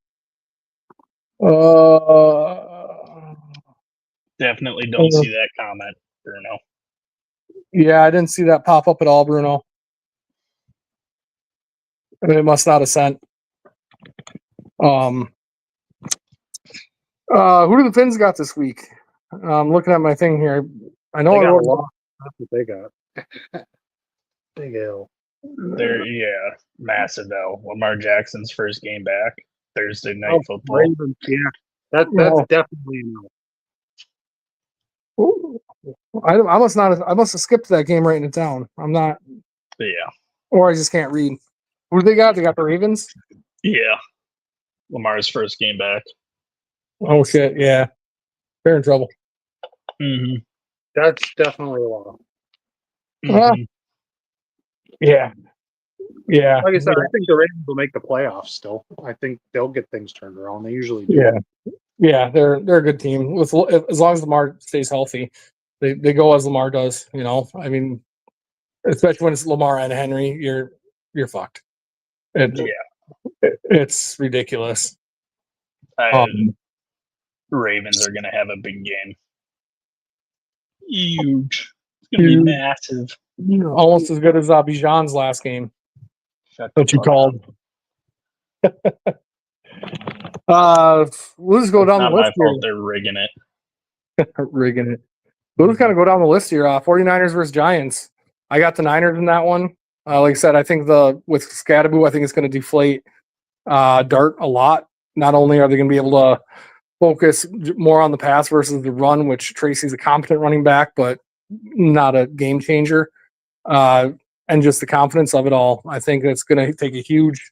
Definitely don't see that comment, Bruno. Yeah, I didn't see that pop up at all, Bruno. It must not have sent. Who do the Finns got this week? I'm looking at my thing here. I know They I got a wrote lot. That's what they got. Big L. They're massive though. Lamar Jackson's first game back Thursday night Oh, football. Ravens, yeah. That's definitely a no. I must not. I must have skipped that game writing it down. I'm not, Yeah, or I just can't read. Who do they got? They got the Ravens. yeah. Lamar's first game back. Oh shit! Yeah, they're in trouble. Mm-hmm. That's definitely a lot. Mm-hmm. Yeah, yeah. Like I said, I think the Ravens will make the playoffs still. I think they'll get things turned around. They usually do. Yeah. They're a good team with as long as Lamar stays healthy. They go as Lamar does. You know, I mean, especially when it's Lamar and Henry, you're fucked. It's ridiculous. Ravens are gonna have a big game. Huge. It's gonna be massive. Almost as good as Bijan's last game. Shut That you called. We'll just go down the Not list my fault. here. They're rigging it. Rigging it. We'll just kind of go down the list here. 49ers versus Giants. I got the Niners in that one. Like I said, I think with Scadaboo, I think it's going to deflate Dart a lot. Not only are they going to be able to focus more on the pass versus the run, which Tracy's a competent running back, but not a game changer. And just the confidence of it all. I think it's going to take a huge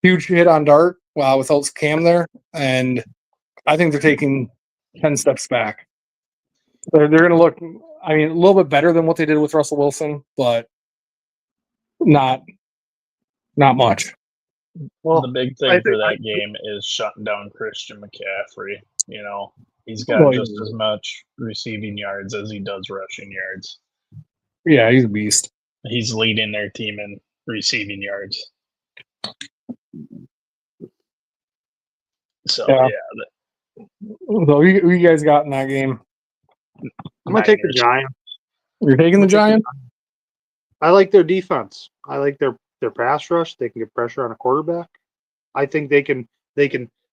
hit on Dart without Cam there. And I think they're taking 10 steps back. They're going to look, I mean, a little bit better than what they did with Russell Wilson, but not much. Well, the big thing for that game is shutting down Christian McCaffrey. You know, he's got just as much receiving yards as he does rushing yards. Yeah, he's a beast. He's leading their team in receiving yards. So, So who you guys got in that game? I'm going to take the Giants. You're taking the Giants? I like their defense. I like their pass rush. They can get pressure on a quarterback. I think they can.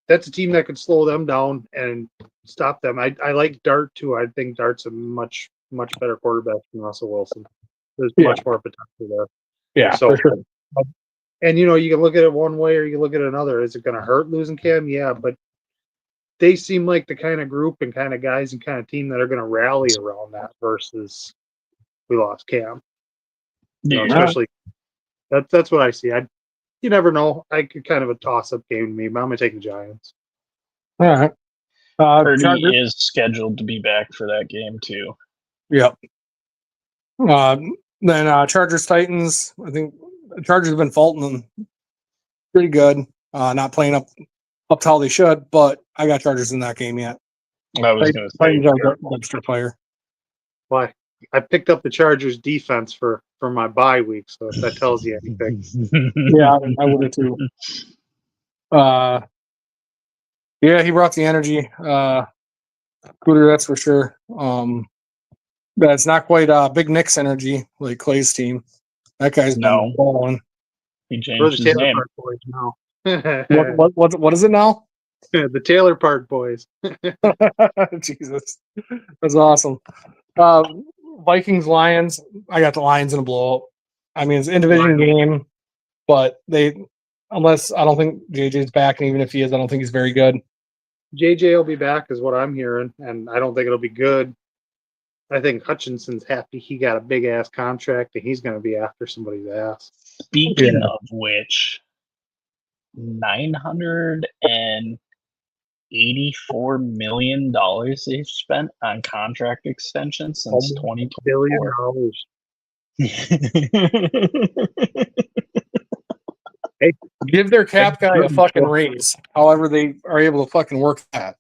That's a team that can slow them down and stop them. I like Dart too. I think Dart's a much better quarterback than Russell Wilson. There's much more potential there. Yeah, so, for sure. And you can look at it one way or you can look at it another. Is it going to hurt losing Cam? Yeah, but they seem like the kind of group and kind of guys and kind of team that are going to rally around that versus we lost Cam. Especially that's what I see. You never know. I could kind of a toss-up game to me, but I'm going to take the Giants. All right. Purdy is scheduled to be back for that game too. Yep. Then Chargers Titans. I think the Chargers have been faulting them pretty good. Not playing up to how they should, but I got Chargers in that game yet. I was going to say Titans are dumpster fire. Why? I picked up the Chargers defense for my bye week, so if that tells you anything. Yeah, I would have too. Yeah, he brought the energy. Cooter, that's for sure. That's not quite Big Nick's energy like Clay's team. That guy's been balling. He changed his name. Park boys now. What is it now? The Taylor Park boys. Jesus, that's awesome. Vikings Lions. I got the Lions in a blowout. I mean, it's an in-division game, but unless I don't think JJ's back, and even if he is, I don't think he's very good. JJ will be back, is what I'm hearing, and I don't think it'll be good. I think Hutchinson's happy he got a big ass contract and he's going to be after somebody's ass. Speaking of which, $984 million they've spent on contract extensions since Almost $1 billion. 2024. Hey, Give their cap guy a fucking raise. However, they are able to fucking work that.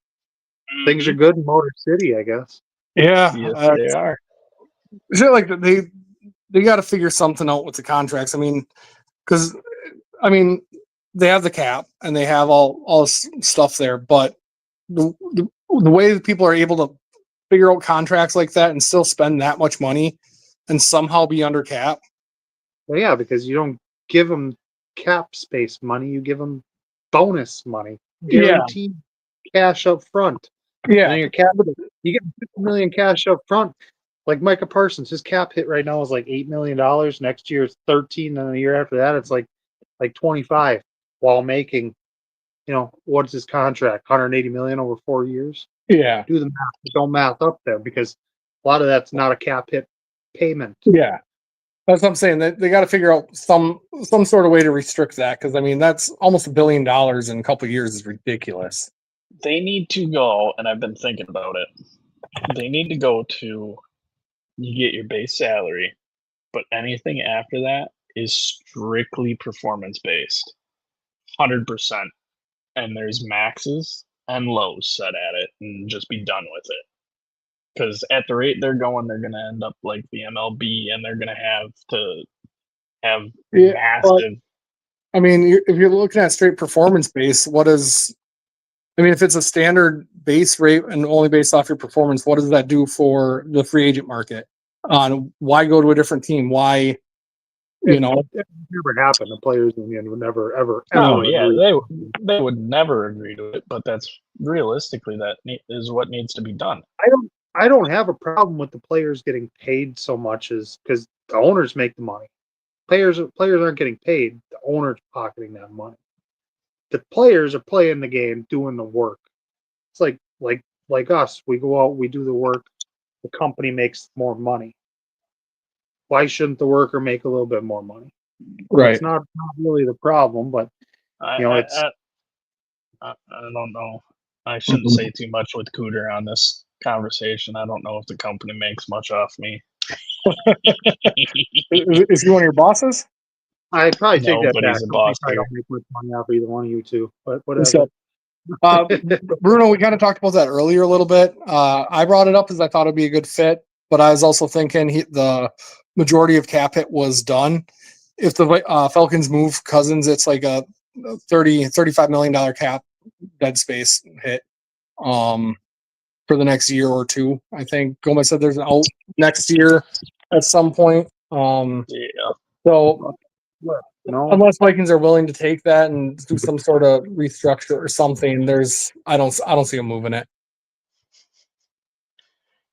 Things are good in Motor City, I guess. Yeah, Yes, they are. shit like they got to figure something out with the contracts. I mean, because they have the cap and they have all this stuff there, but the way that people are able to figure out contracts like that and still spend that much money and somehow be under cap. Well, yeah, because you don't give them cap space money, you give them bonus money, guaranteed cash up front. And then your cap, you get 50 million cash up front. Like Micah Parsons, his cap hit right now is like $8 million. Next year it's 13, and the year after that it's like 25, while making, what's his contract? 180 million over 4 years. Yeah. Do the math. Don't math up there because a lot of that's not a cap hit payment. Yeah. That's what I'm saying. They got to figure out some sort of way to restrict that, because I mean that's almost $1 billion in a couple of years is ridiculous. They need to go, and I've been thinking about it. They need to go to, you get your base salary, but anything after that is strictly performance based, 100%. And there's maxes and lows set at it, and just be done with it. Because at the rate they're going, they're going to end up like the MLB, and they're going to have massive. I mean, if you're looking at straight performance base, if it's a standard base rate and only based off your performance, what does that do for the free agent market? Why go to a different team? Why, It never happened. The players' union would never, ever, ever. Oh yeah, they would never agree to it. But that's realistically that is what needs to be done. I don't have a problem with the players getting paid so much as because the owners make the money. Players aren't getting paid. The owners pocketing that money. The players are playing the game, doing the work. It's like us. We go out, we do the work. The company makes more money. Why shouldn't the worker make a little bit more money? right? It's not really the problem, but I don't know. I shouldn't say too much with Cooter on this conversation. I don't know if the company makes much off me. Is he one of your bosses? I'd probably take that but back. he's a boss I here. don't make much money off either one of you two, but whatever. So, Bruno, we kind of talked about that earlier a little bit. I brought it up because I thought it'd be a good fit, but I was also thinking the majority of cap hit was done. If the Falcons move Cousins, it's like a $35 million cap dead space hit for the next year or two. I think Gomez said there's an out next year at some point. Yeah. So No, unless Vikings are willing to take that and do some sort of restructure or something, I don't see them moving it.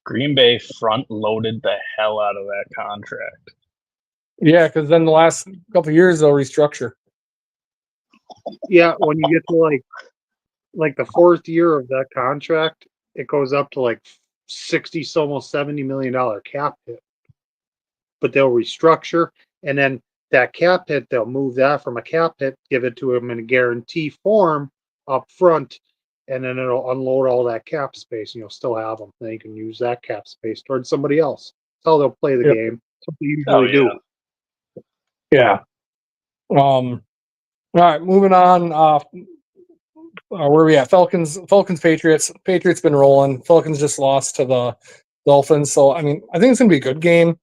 Green Bay front loaded the hell out of that contract. Yeah, because then the last couple of years they'll restructure. yeah, when you get to like the fourth year of that contract, it goes up to like 60, almost $70 million cap hit. But they'll restructure, and then that cap hit, they'll move that from a cap hit, give it to them in a guarantee form up front, and then it'll unload all that cap space, and you'll still have them. Then you can use that cap space towards somebody else. That's how they'll play the game. That's what they usually do. Yeah. All right, moving on. Where are we at? Falcons, Patriots. Patriots been rolling. Falcons just lost to the Dolphins, so I think it's gonna be a good game.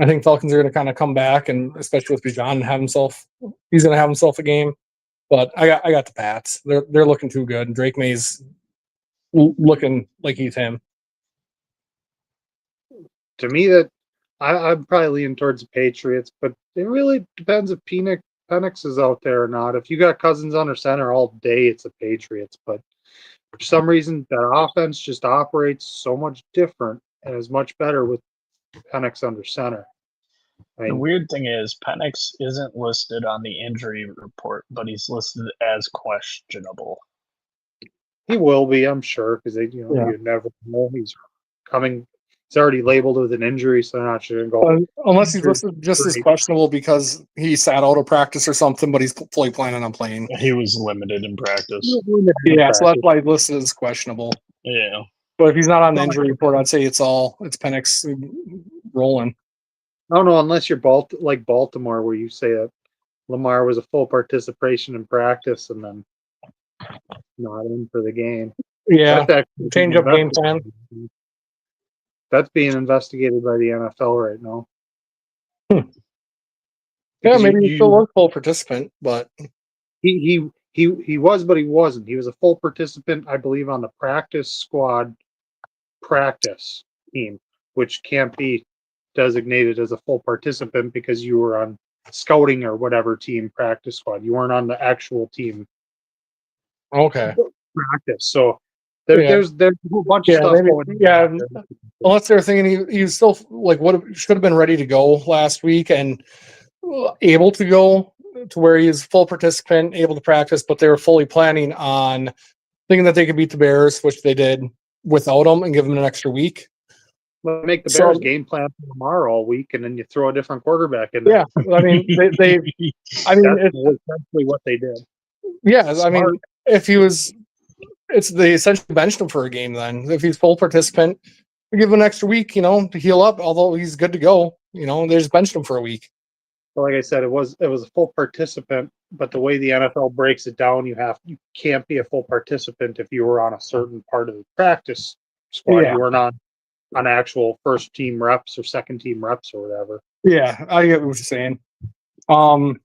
I think Falcons are gonna kind of come back, and especially with Bijan he's gonna have himself a game. But I got the Pats. They're looking too good. Drake May's looking like he's him. To me, that I'm probably leaning towards the Patriots, but it really depends if Penix is out there or not. If you got Cousins under center all day, it's the Patriots. But for some reason, that offense just operates so much different and is much better with Penix under center. The weird thing is Penix isn't listed on the injury report, but he's listed as questionable. He will be, I'm sure, because you never know. He's coming. it's already labeled with an injury, so they're not sure to go. Unless he's listed just as questionable because he sat out of practice or something, but he's fully planning on playing. He was limited in practice. Yeah, so that's why he's listed as questionable. Yeah. But if he's not on the injury report, I'd say it's Penix rolling. I don't know, unless you're like Baltimore, where you say that Lamar was a full participation in practice and then not in for the game. Yeah, That's actually change up game plan. That's being investigated by the NFL right now. Yeah, Because maybe he still was full participant, but he was, but he wasn't. He was a full participant, I believe, on the practice squad practice team, which can't be designated as a full participant because you were on scouting or whatever team practice squad. You weren't on the actual team okay. practice. So there's a whole bunch of stuff maybe, going on. Unless they're thinking he was still like what should have been ready to go last week and able to go to where he's full participant, able to practice, but they were fully planning on thinking that they could beat the Bears, which they did without him and give them an extra week. Make the Bears game plan for tomorrow all week, and then you throw a different quarterback in there. Yeah, I mean, that's essentially what they did. Yeah, I mean, if he was, they essentially benched him for a game. Then, if he's full participant, we give him an extra week, to heal up. Although he's good to go, they just benched him for a week. Well, like I said, it was a full participant, but the way the NFL breaks it down, you can't be a full participant if you were on a certain part of the practice squad. Yeah. You weren't on actual first team reps or second team reps or whatever. Yeah, I get what you're saying. Play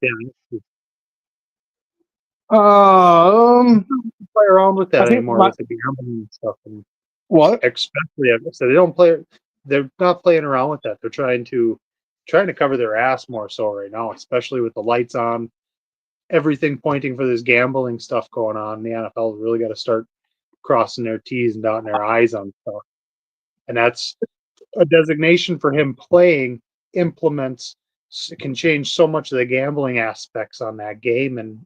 around with that anymore with the gambling and stuff. And what? Especially, I said, they don't play. They're not playing around with that. They're trying to cover their ass more so right now, especially with the lights on, everything pointing for this gambling stuff going on. The NFL really got to start crossing their T's and dotting their I's on stuff. And that's a designation for him playing implements can change so much of the gambling aspects on that game and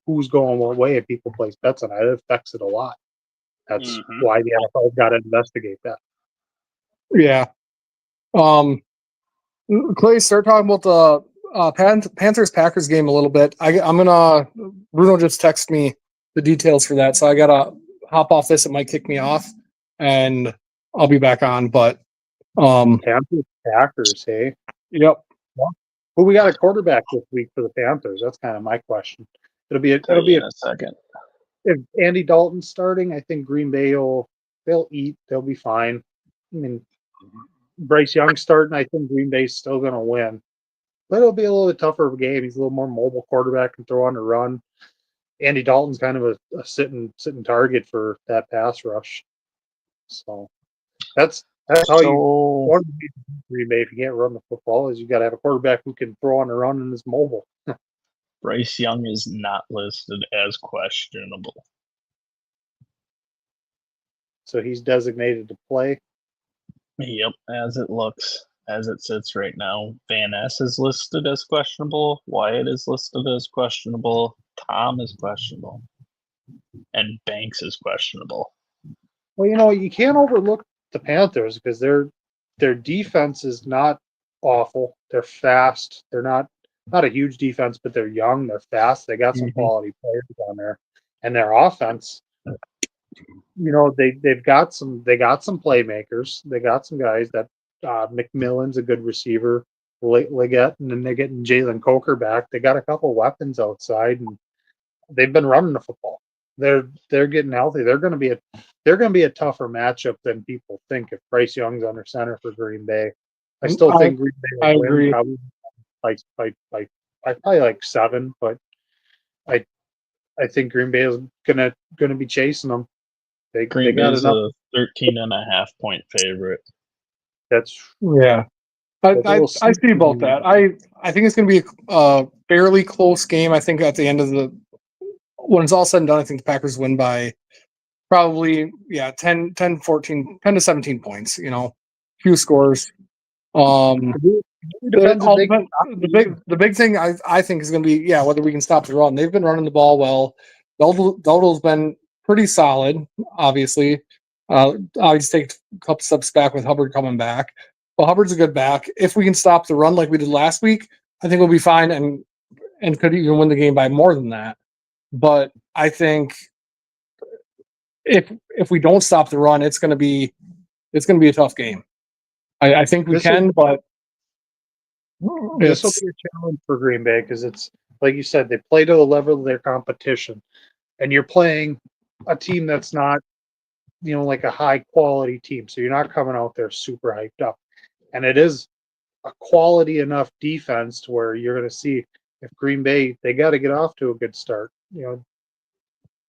who's going what way if people place bets on it. It affects it a lot. That's why the NFL's got to investigate that. Yeah. Clay, start talking about the Panthers-Packers game a little bit. Bruno just texted me the details for that, so I gotta hop off this. It might kick me off, and I'll be back on. But Panthers-Packers, hey? Yep. Who we got a quarterback this week for the Panthers? That's kind of my question. It'll be a second. If Andy Dalton's starting, I think Green Bay they'll eat. They'll be fine. I mean, Bryce Young starting, I think Green Bay's still going to win. But it'll be a little bit tougher of a game. He's a little more mobile quarterback, can throw on the run. Andy Dalton's kind of a sitting target for that pass rush. So that's how you want to beat Green Bay if you can't run the football. Is you got to have a quarterback who can throw on the run and is mobile. Bryce Young is not listed as questionable. So he's designated to play. Yep, as it sits right now. Van Ness is listed as questionable. Wyatt is listed as questionable. Tom is questionable. And Banks is questionable. Well, you can't overlook the Panthers because their defense is not awful. They're fast. They're not a huge defense, but they're young. They're fast. They got some quality players on there. And their offense, they've got some playmakers. They got some guys that McMillan's a good receiver, Liggett, and then they're getting Jalen Coker back. They got a couple weapons outside, and they've been running the football. They're getting healthy. They're going to be a tougher matchup than people think if Bryce Young's under center for Green Bay. I still think Green Bay will win, probably probably like 7, but I think Green Bay is gonna be chasing them. Green Bay is a 13.5 point favorite. That's I see about that. I think it's going to be a fairly close game. I think at the end of when it's all said and done, I think the Packers win by probably 10 to 17 points. Few scores. The big thing I think is going to be whether we can stop the run. They've been running the ball well. Dalton's been pretty solid, obviously. Obviously, take a couple steps back with Hubbard coming back. But Hubbard's a good back. If we can stop the run like we did last week, I think we'll be fine and could even win the game by more than that. But I think if we don't stop the run, it's gonna be a tough game. I think we can, but this will be a challenge for Green Bay because it's like you said, they play to the level of their competition, and you're playing a team that's not, like a high quality team. So you're not coming out there super hyped up, and it is a quality enough defense to where you're going to see if Green Bay, they got to get off to a good start.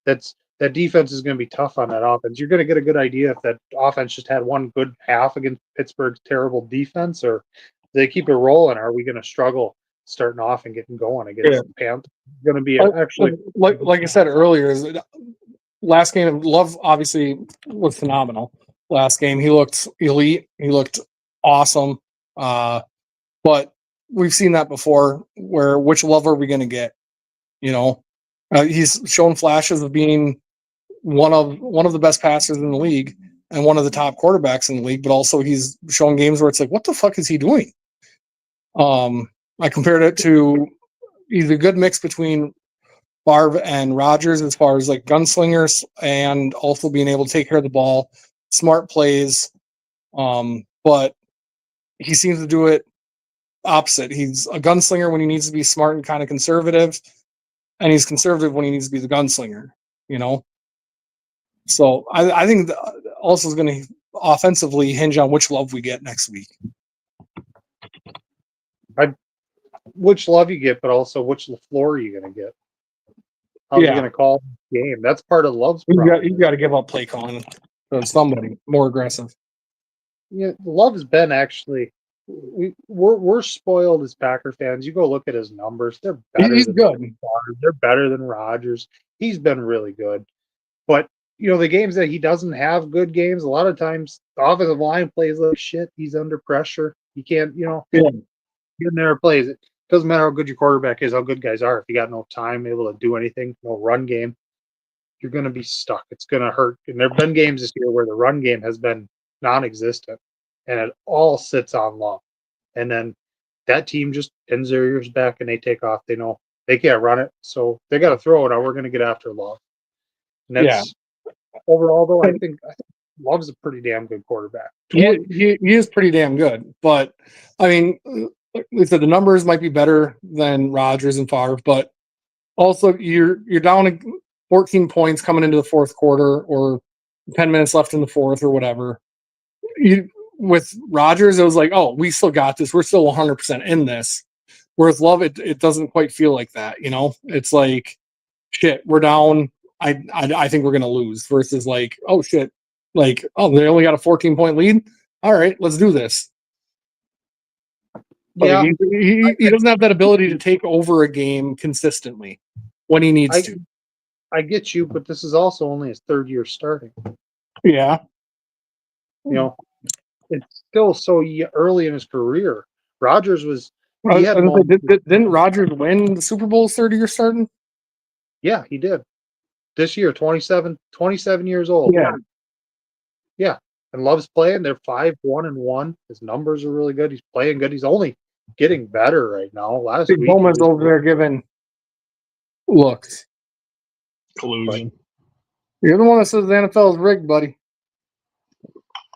That defense is going to be tough on that offense. You're going to get a good idea if that offense just had one good half against Pittsburgh's terrible defense, or they keep it rolling. Are we going to struggle starting off and getting going against the Panthers? It's going to be actually like I said earlier. Last game, Love obviously was phenomenal. Last game, he looked elite. He looked awesome. But we've seen that before. Where which Love are we going to get? He's shown flashes of being one of the best passers in the league and one of the top quarterbacks in the league. But also, he's shown games where it's like, what the fuck is he doing? I compared it to he's a good mix between Favre and Rodgers as far as like gunslingers and also being able to take care of the ball, smart plays. But he seems to do it opposite. He's a gunslinger when he needs to be smart and kind of conservative, and he's conservative when he needs to be the gunslinger. So I think also is going to offensively hinge on which Love we get next week. Which Love you get, but also which LaFleur are you going to get? How's he going to call the game? That's part of Love's problem. You got to give up play calling to somebody more aggressive. Yeah, Love's been actually. We're spoiled as Packer fans. You go look at his numbers; they're better. He's good. They're better than Rodgers. He's been really good, but the games that he doesn't have good games, a lot of times the offensive line plays like shit. He's under pressure. He can't, get in there and plays it. Doesn't matter how good your quarterback is, how good guys are. If you got no time able to do anything, no run game, you're going to be stuck. It's going to hurt. And there have been games this year where the run game has been non-existent, and it all sits on Love. And then that team just pins their ears back and they take off. They know they can't run it, so they got to throw it. Now we're going to get after Love. And that's overall, though, I think Love's a pretty damn good quarterback. He is pretty damn good, but I mean, like said, the numbers might be better than Rodgers and Favre, but also you're down 14 points coming into the fourth quarter or 10 minutes left in the fourth or whatever. With Rodgers, it was like, oh, we still got this. We're still 100% in this. Whereas Love, it doesn't quite feel like that. It's like, shit, we're down. I think we're gonna lose. Versus like, oh shit, like, oh, they only got a 14-point lead. All right, let's do this. Yeah, he doesn't have that ability to take over a game consistently when he needs to. I get you, but this is also only his third year starting. Yeah. It's still so early in his career. Rodgers was. Didn't Rodgers win the Super Bowl his third year starting? Yeah, he did. This year, 27 years old. Yeah. And Love's playing. They're 5-1-1. His numbers are really good. He's playing good. He's only getting better right now. Last week, Bowman's over there giving looks. Collusion. You're the one that says the NFL is rigged, buddy.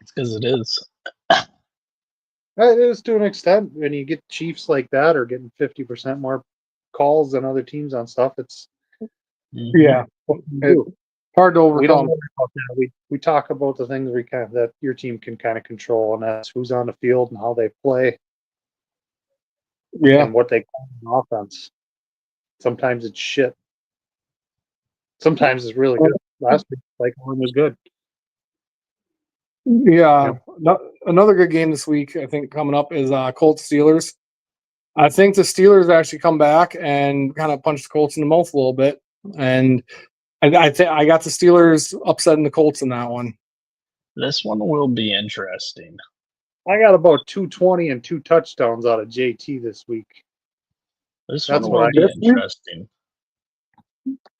It's because it is. It is to an extent. When you get Chiefs like that or getting 50% more calls than other teams on stuff, it's hard to overcome. We don't worry about that. We talk about the things that your team can kind of control, and that's who's on the field and how they play. And what they call on offense. Sometimes it's shit. Sometimes it's really good. Last week, one was good. Yeah. Another good game this week, I think, coming up is Colts Steelers. I think the Steelers actually come back and kind of punch the Colts in the mouth a little bit. And I got the Steelers upsetting the Colts in that one. This one will be interesting. I got about 220 and 2 touchdowns out of JT this week. This one will be interesting.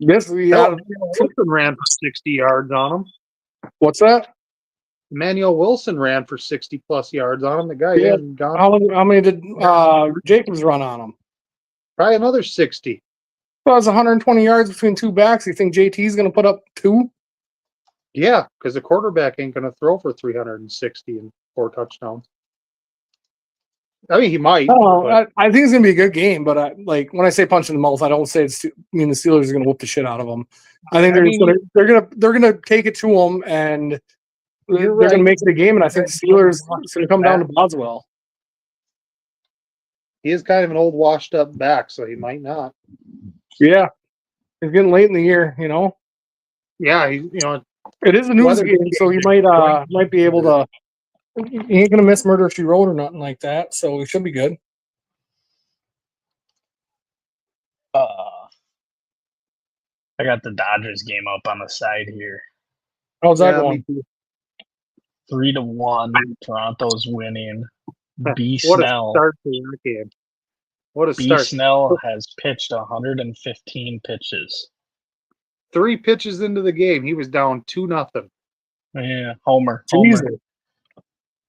Wilson ran for 60 yards on him. What's that? Emmanuel Wilson ran for 60+ yards on him. The guy Yeah. hadn't gone How many did Jacobs run on him? probably another 60. Well, it's 120 yards between two backs. You think JT's going to put up 2? Yeah, because the quarterback ain't going to throw for 360 and 4 touchdowns. I mean, he might. Oh, but I think it's going to be a good game, but like when I say punch in the mouth, I don't say the Steelers are going to whoop the shit out of them. I think they're going to take it to them, and they're going to make it a game. And I think the Steelers is going to come down to Boswell. he is kind of an old, washed-up back, so he might not. Yeah, it's getting late in the year, Yeah, It is a news game, so he might be able to. He ain't gonna miss Murder She Wrote or nothing like that, so he should be good. I got the Dodgers game up on the side here. How's that going? 3-1. Toronto's winning. B. What a Snell. start to that game. What a B. start. Snell has pitched 115 pitches. 3 pitches into the game, he was down 2-0. Yeah, homer. Jesus.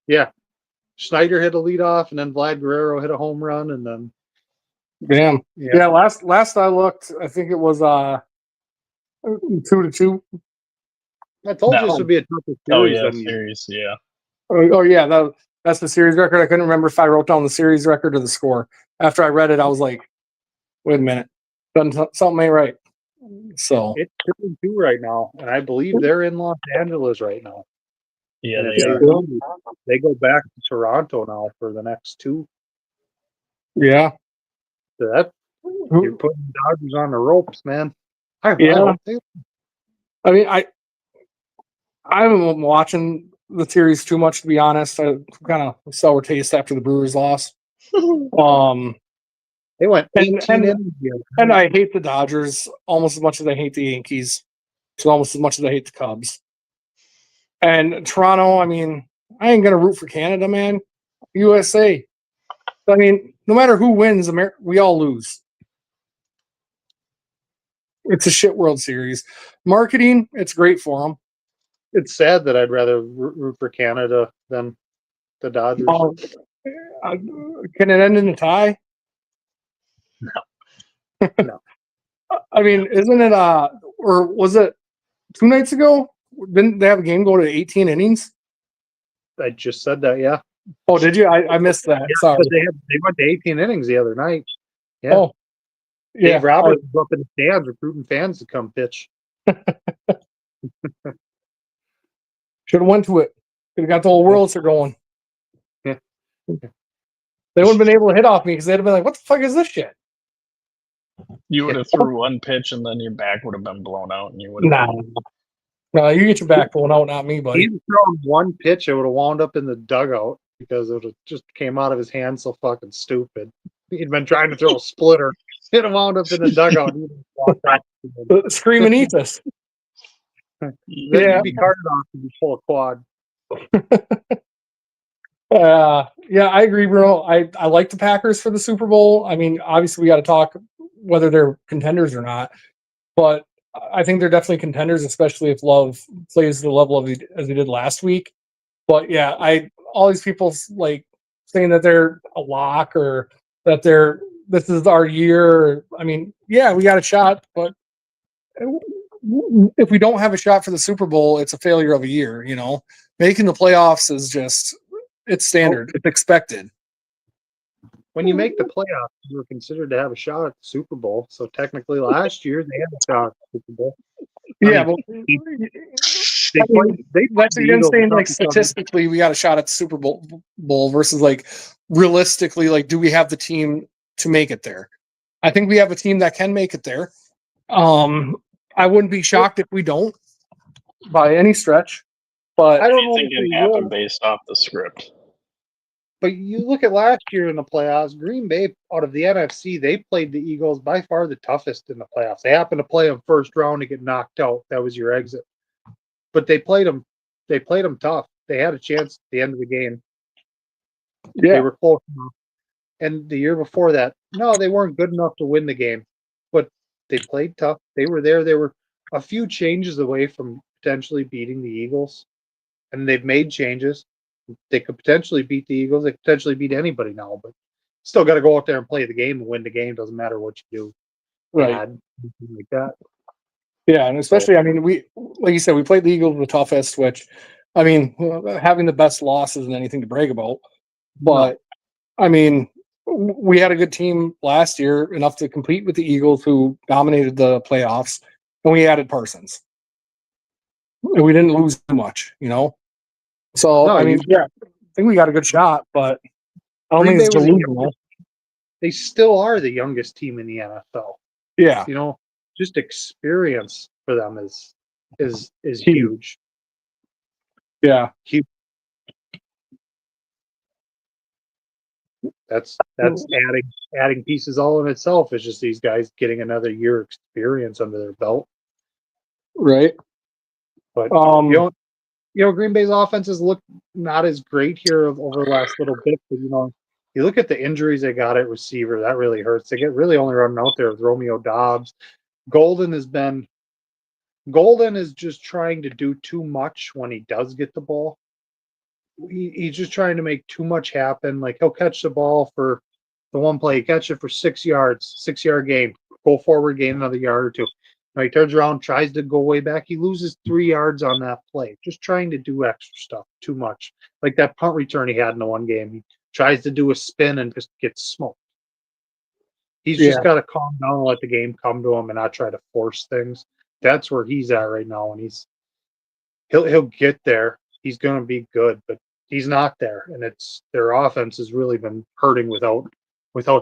Yeah. Schneider hit a leadoff, and then Vlad Guerrero hit a home run, and then Damn. Yeah. Last I looked, I think it was 2-2. I told you this would be a tougher series. Oh yeah, than series. Yeah. Oh yeah, that's the series record. I couldn't remember if I wrote down the series record or the score. After I read it, I was like, "Wait a minute, something ain't right." So it's 2-2 right now, and I believe they're in Los Angeles right now. Yeah, And they if are. win, they go back to Toronto now for the next 2. yeah, So that you're putting the Dodgers on the ropes, man. I mean, I haven't been watching the series too much, to be honest. I kind of sour taste after the Brewers loss. They went 18 innings. And I hate the Dodgers almost as much as I hate the Yankees. So almost as much as I hate the Cubs. And Toronto, I mean, I ain't gonna root for Canada, man. USA. I mean, no matter who wins, we all lose. It's a shit World Series. Marketing, it's great for them. It's sad that I'd rather root for Canada than the Dodgers. Can it end in a tie? No. I mean, isn't it or was it 2 nights ago? Didn't they have a game go to 18 innings? I just said that, yeah. Oh, did you? I missed that. Yeah, sorry. they went to 18 innings the other night. Yeah. Oh, yeah. Dave Roberts was up in the stands recruiting fans to come pitch. Should have went to it. Could have got the whole world going. Yeah. They wouldn't have been able to hit off me because they'd have been like, "What the fuck is this shit?" You would have threw one pitch and then your back would have been blown out, and you would have. No, you get your back blown out, not me, buddy. He'd thrown one pitch, it would have wound up in the dugout because it would have just came out of his hand so fucking stupid. He'd been trying to throw a splitter. It wound up in the dugout. Screaming Ethos. Then you'd be carted off and be full of quad. Yeah, I agree, bro. I like the Packers for the Super Bowl. I mean, obviously we got to talk whether they're contenders or not, but I think they're definitely contenders, especially if Love plays the level of as he did last week. But yeah, all these people like saying that they're a lock or that this is our year. I mean, yeah, we got a shot, but if we don't have a shot for the Super Bowl, it's a failure of a year. Making the playoffs is just it's standard. It's expected. When you make the playoffs, you were considered to have a shot at the Super Bowl. So technically, last year they had a shot at the Super Bowl. That's again saying like statistically we got a shot at the Super Bowl versus like realistically, like do we have the team to make it there? I think we have a team that can make it there. I wouldn't be shocked if we don't by any stretch. But I don't know if it happened based off the script. But you look at last year in the playoffs, Green Bay, out of the NFC, they played the Eagles by far the toughest in the playoffs. They happened to play them first round to get knocked out. That was your exit. But they played them tough. They had a chance at the end of the game. Yeah. They were close enough. And the year before that, no, they weren't good enough to win the game. But they played tough. They were there. They were a few changes away from potentially beating the Eagles. and they've made changes. They could potentially beat the Eagles. They could potentially beat anybody now, but still got to go out there and play the game and win the game. Doesn't matter what you do. Right. Add, anything like that. Yeah, and especially, I mean, we, like you said, we played the Eagles the toughest, which, I mean, having the best loss isn't anything to brag about. But, I mean, we had a good team last year, enough to compete with the Eagles, who dominated the playoffs, and we added Parsons. And we didn't lose too much, you know? So, No, I mean, yeah, I think we got a good shot, but I don't Green think it's Bay was the delusional. They still are the youngest team in the NFL. Yeah, You know, just experience for them is Huge. huge. yeah, Huge. That's adding pieces all in itself. It's just these guys getting another year experience under their belt. right. But Um, Green Bay's offenses look not as great here over the last little bit. But you look at the injuries they got at receiver, that really hurts. They get really only running out there with Romeo Dobbs. Golden is just trying to do too much when he does get the ball. He's just trying to make too much happen. Like he'll catch the ball for the one play, catch it for 6 yards, 6 yard gain, go forward, gain another yard or two. Now he turns around, tries to go way back. He loses 3 yards on that play. Just trying to do extra stuff too much. Like that punt return he had in the one game. He tries to do a spin and just gets smoked. He's just got to calm down and let the game come to him and not try to force things. That's where he's at right now, and he'll get there. He's going to be good, but he's not there, and their offense has really been hurting without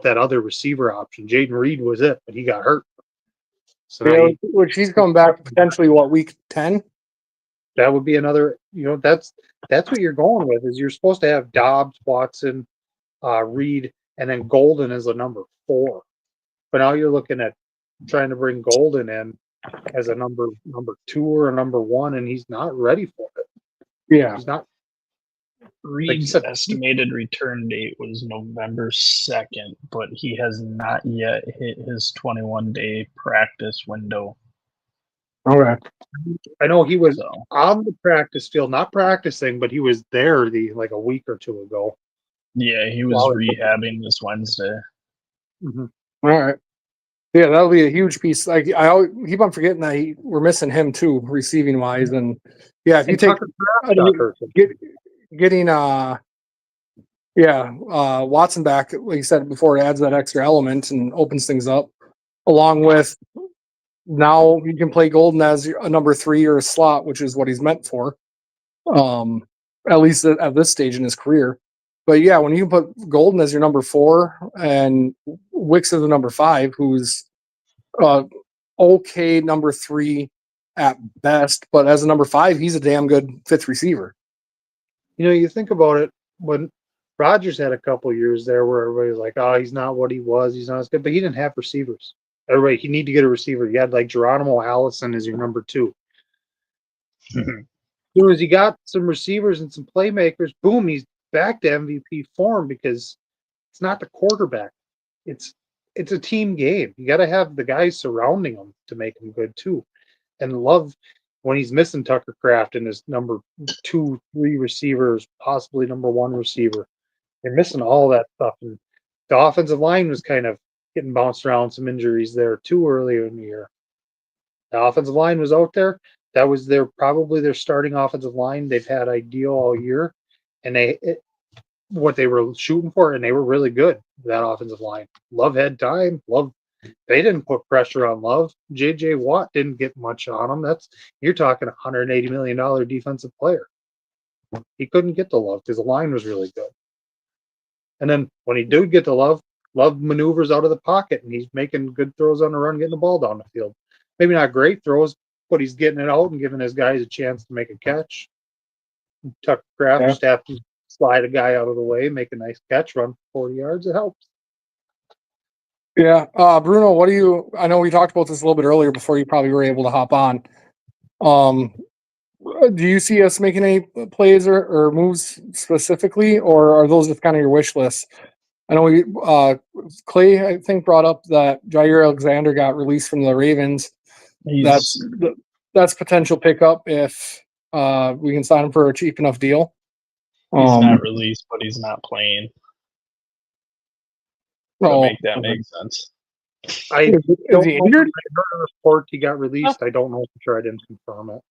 that other receiver option. Jaden Reed was it, but he got hurt. So now which he's coming back potentially week 10. That would be another. That's what you're going with. Is you're supposed to have Dobbs, Watson, Reed, and then Golden as a number 4. But now you're looking at trying to bring Golden in as a number 2 or a number 1, and he's not ready for it. Yeah, he's not. Reed's estimated return date was November 2nd, but he has not yet hit his 21-day practice window. Okay. I know he was on the practice field, not practicing, but he was there a week or two ago. Yeah, he was rehabbing this Wednesday. Mm-hmm. All right. Yeah, that'll be a huge piece. Like I always keep on forgetting that we're missing him too, receiving wise. And yeah, if you take getting Watson back, like you said before, it adds that extra element and opens things up. Along with now you can play Golden as a number 3 or a slot, which is what he's meant for. At least at this stage in his career. But yeah, when you put Golden as your number 4 and Wicks as the number 5, who's okay number 3 at best, but as a number 5, he's a damn good 5th receiver. You think about it, when Rodgers had a couple years there where everybody's like, oh, he's not what he was, he's not as good, but he didn't have receivers. He need to get a receiver. You had like Geronimo Allison as your number 2. As soon as he got some receivers and some playmakers, boom, he's back to MVP form because it's not the quarterback. It's a team game. You got to have the guys surrounding him to make him good too. And Love, when he's missing Tucker Kraft and his number 2, 3 receivers, possibly number 1 receiver, they're missing all that stuff. And the offensive line was kind of getting bounced around, some injuries there too earlier in the year. The offensive line was out there. That was probably their starting offensive line. They've had ideal all year, and what they were shooting for, and they were really good. That offensive line. Love had time. They didn't put pressure on Love. J.J. Watt didn't get much on him. You're talking $180 million defensive player. He couldn't get the Love because the line was really good. And then when he did get the Love maneuvers out of the pocket, and he's making good throws on the run, getting the ball down the field. Maybe not great throws, but he's getting it out and giving his guys a chance to make a catch. Tucker Kraft just have to slide a guy out of the way, make a nice catch, run 40 yards. It helps. Yeah. Bruno, I know we talked about this a little bit earlier before you probably were able to hop on. Do you see us making any plays or moves specifically, or are those just kind of your wish list? I know Clay, I think, brought up that Jair Alexander got released from the Ravens. That's potential pickup if we can sign him for a cheap enough deal. He's not released, but he's not playing. So make that make sense. I Is don't he know. injured? I heard a report he got released. I don't know for sure. I didn't confirm it.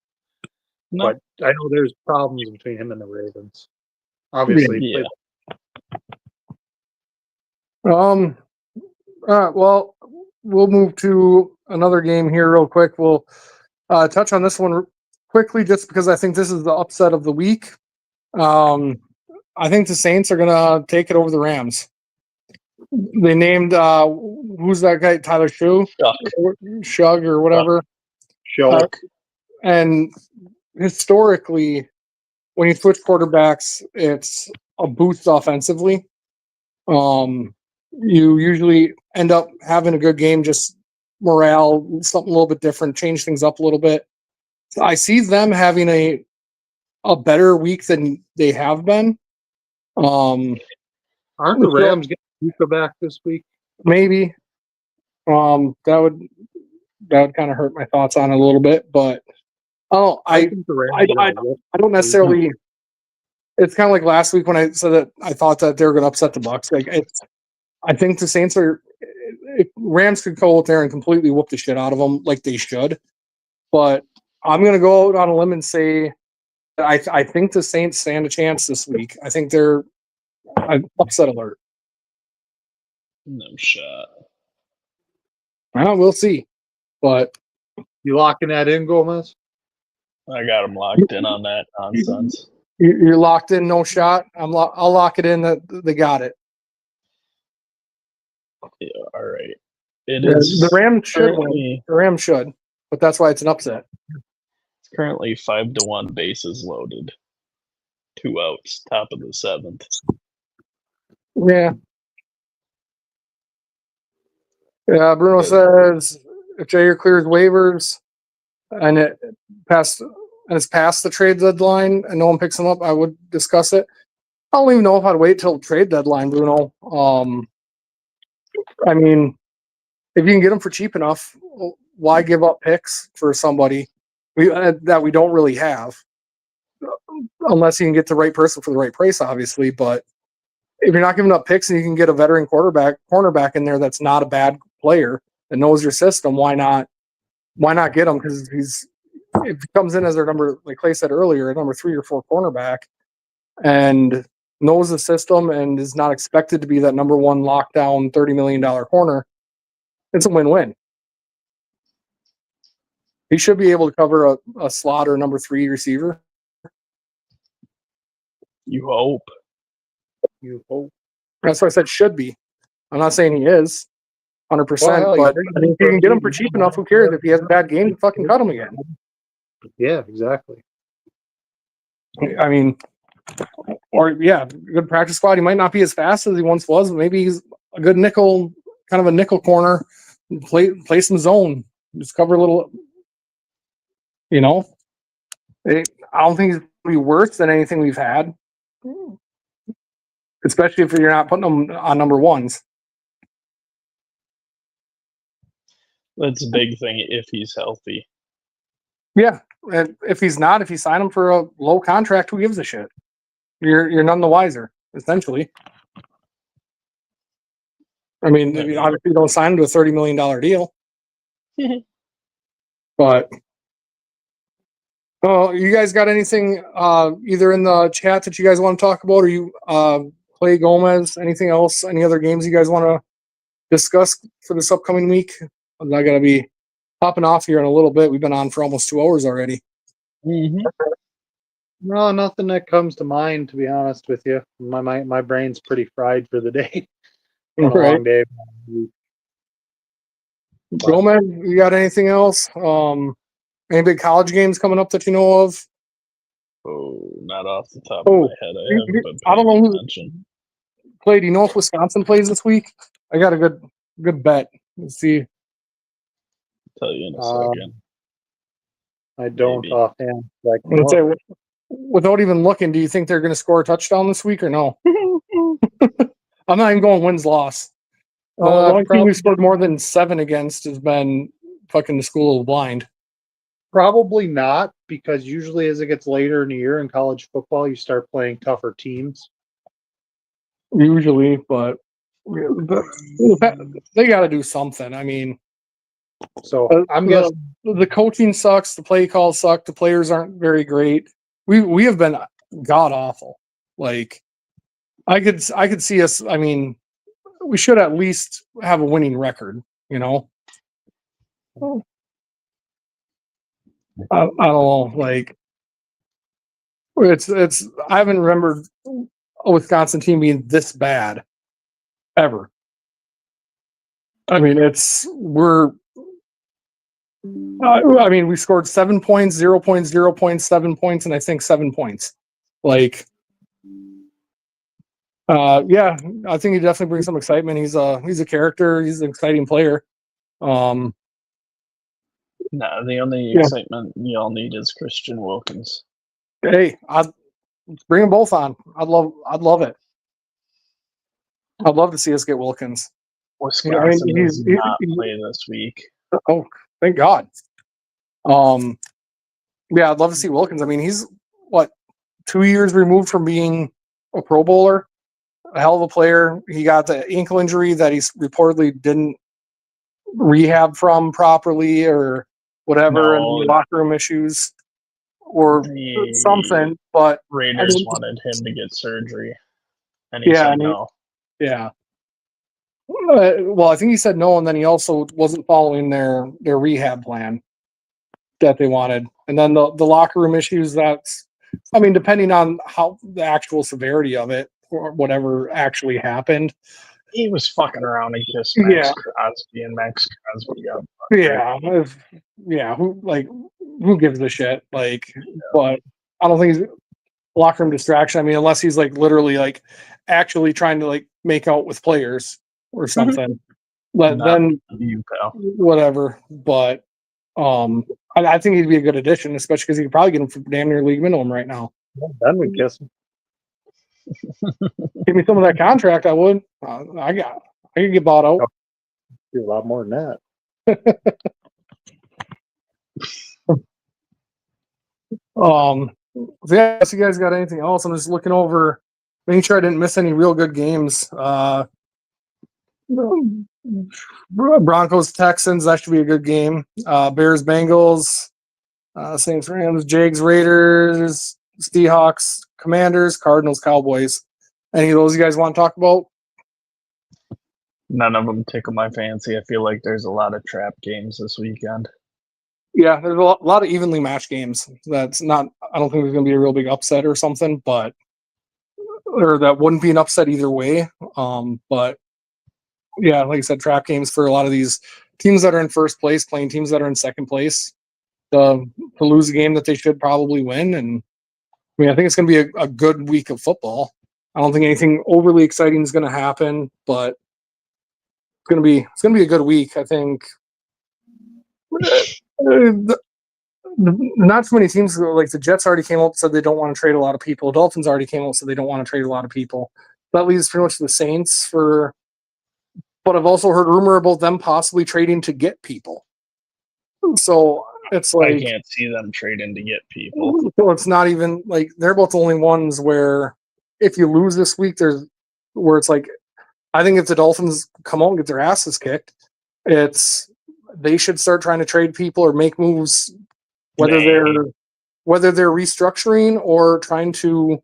No. But I know there's problems between him and the Ravens. Obviously. Yeah. Well, we'll move to another game here real quick. We'll touch on this one quickly just because I think this is the upset of the week. I think the Saints are going to take it over the Rams. They named, who's that guy? Tyler Shug or whatever. Shug. And historically, when you switch quarterbacks, it's a boost offensively. You usually end up having a good game, just morale, something a little bit different, change things up a little bit. So I see them having a better week than they have been. Aren't the Rams getting Luka back this week? Maybe. That would kind of hurt my thoughts on it a little bit, but I think the Rams I don't necessarily. It's kind of like last week when I said that I thought that they were going to upset the Bucs. Like I think the Saints are. Rams could go out there and completely whoop the shit out of them, like they should. But I'm going to go out on a limb and say that I think the Saints stand a chance this week. I think they're upset alert. No shot. Well, we'll see. But you locking that in, Gomez? I got him locked in on that nonsense. You're locked in, no shot. I'll lock it in that they got it. Yeah, all right. It is the Rams should win. The Rams should, but that's why it's an upset. It's currently 5-1 bases loaded. 2 outs, top of the 7th. Yeah. Yeah, Bruno says if Jair clears waivers and it's past the trade deadline and no one picks him up, I would discuss it. I don't even know if I'd wait till trade deadline, Bruno. I mean, if you can get them for cheap enough, why give up picks for somebody that we don't really have? Unless you can get the right person for the right price, obviously. But if you're not giving up picks and you can get a veteran cornerback in there that's not a bad player that knows your system, why not get him? Because if he comes in as their number, like Clay said earlier, number 3 or 4 cornerback, and knows the system and is not expected to be that number 1 lockdown $30 million corner, it's a win-win. He should be able to cover a slot or number 3 receiver. You hope. That's why I said should be. I'm not saying he is 100%, but I think if you can get him for cheap enough, who cares? If he has a bad game, fucking cut him again. Yeah, exactly. I mean, good practice squad. He might not be as fast as he once was, but maybe he's a good nickel, kind of a nickel corner. Play some zone. Just cover a little, I don't think he's going to be worse than anything we've had. Especially if you're not putting them on number 1s. That's a big thing if he's healthy. Yeah, and if he's not, if you sign him for a low contract, who gives a shit? You're none the wiser, essentially. I mean, obviously, you don't sign him to a $30 million deal. But, you guys got anything either in the chat that you guys want to talk about, or you Clay Gomez? Anything else? Any other games you guys want to discuss for this upcoming week? I'm not gonna be popping off here in a little bit. We've been on for almost 2 hours already. Mm-hmm. No, nothing that comes to mind, to be honest with you. My brain's pretty fried for the day. Been a long day. Gomez, you got anything else? Any big college games coming up that you know of? Oh, not off the top of my head. I don't know who. Clay, do you know if Wisconsin plays this week? I got a good bet. Let's see. Tell you in a second. I don't offhand. Without even looking, do you think they're going to score a touchdown this week or no? I'm not even going wins-loss. The only team we've scored more than 7 against has been fucking the School of the Blind. Probably not, because usually as it gets later in the year in college football, you start playing tougher teams. Usually, but they got to do something. I mean, So I'm guessing the coaching sucks, the play calls suck, the players aren't very great. We have been god awful. Like I could see us. I mean, we should at least have a winning record. You know, I don't know. Like it's. I haven't remembered a Wisconsin team being this bad ever. I mean, I mean, we scored 7 points, 0 points, 0 points, 7 points, and I think 7 points. Like, yeah, I think he definitely brings some excitement. He's a character. He's an exciting player. No, the only excitement y'all need is Christian Wilkins. Hey, I'd bring them both on. I'd love it. I'd love to see us get Wilkins. Wisconsin does not play this week. Oh, thank God. Yeah, I'd love to see Wilkins. I mean, he's 2 years removed from being a Pro Bowler. A hell of a player. He got the ankle injury that he reportedly didn't rehab from properly or whatever, and locker room issues or something. But Raiders wanted him to get surgery, and he said no. Yeah. Well, I think he said no, and then he also wasn't following their rehab plan that they wanted. And then the locker room issues, I mean, depending on how the actual severity of it or whatever actually happened. He was fucking around and kissed Max Crosby, and Max Crosby got who gives a shit? Like, but I don't think he's locker room distraction. I mean, unless he's like literally like actually trying to like make out with players or something. But then whatever. But I think he'd be a good addition, especially because he could probably get him for damn near league minimum right now. Then we kiss him. Give me some of that contract, I would. I could get bought out. Do a lot more than that. Yeah, so you guys got anything else? I'm just looking over, making sure I didn't miss any real good games. Broncos Texans, that should be a good game. Bears Bengals, Saints Rams, Jags Raiders, Seahawks Commanders, Cardinals Cowboys. Any of those you guys want to talk about? None of them tickle my fancy. I feel like there's a lot of trap games this weekend. Yeah, there's a lot of evenly matched games. That's not. I don't think there's going to be a real big upset or something, or that wouldn't be an upset either way. But yeah, like I said, trap games for a lot of these teams that are in first place playing teams that are in second place to lose a game that they should probably win. And I mean, I think it's going to be a good week of football. I don't think anything overly exciting is going to happen, but it's going to be a good week. I think. Not too many teams, like the Jets already came out and said they don't want to trade a lot of people. Dolphins already came out and said they don't want to trade a lot of people. That leaves pretty much the Saints but I've also heard rumor about them possibly trading to get people. So it's like I can't see them trading to get people. So it's not even like they're both the only ones where if you lose this week, where it's like I think if the Dolphins come out and get their asses kicked, they should start trying to trade people or make moves, whether they're restructuring or trying to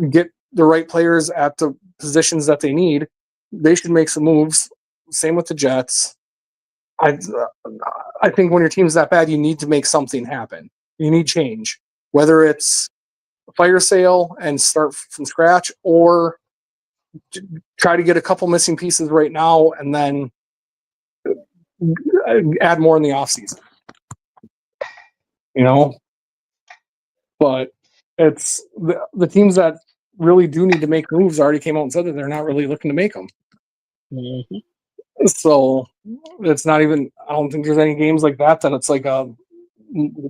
get the right players at the positions that they need. They should make some moves. Same with the Jets. I think when your team's that bad, you need to make something happen. You need change, whether it's a fire sale and start from scratch, or try to get a couple missing pieces right now and then add more in the offseason. But it's the teams that really do need to make moves already came out and said that they're not really looking to make them. Mm-hmm. So it's not even. I don't think there's any games like that it's like a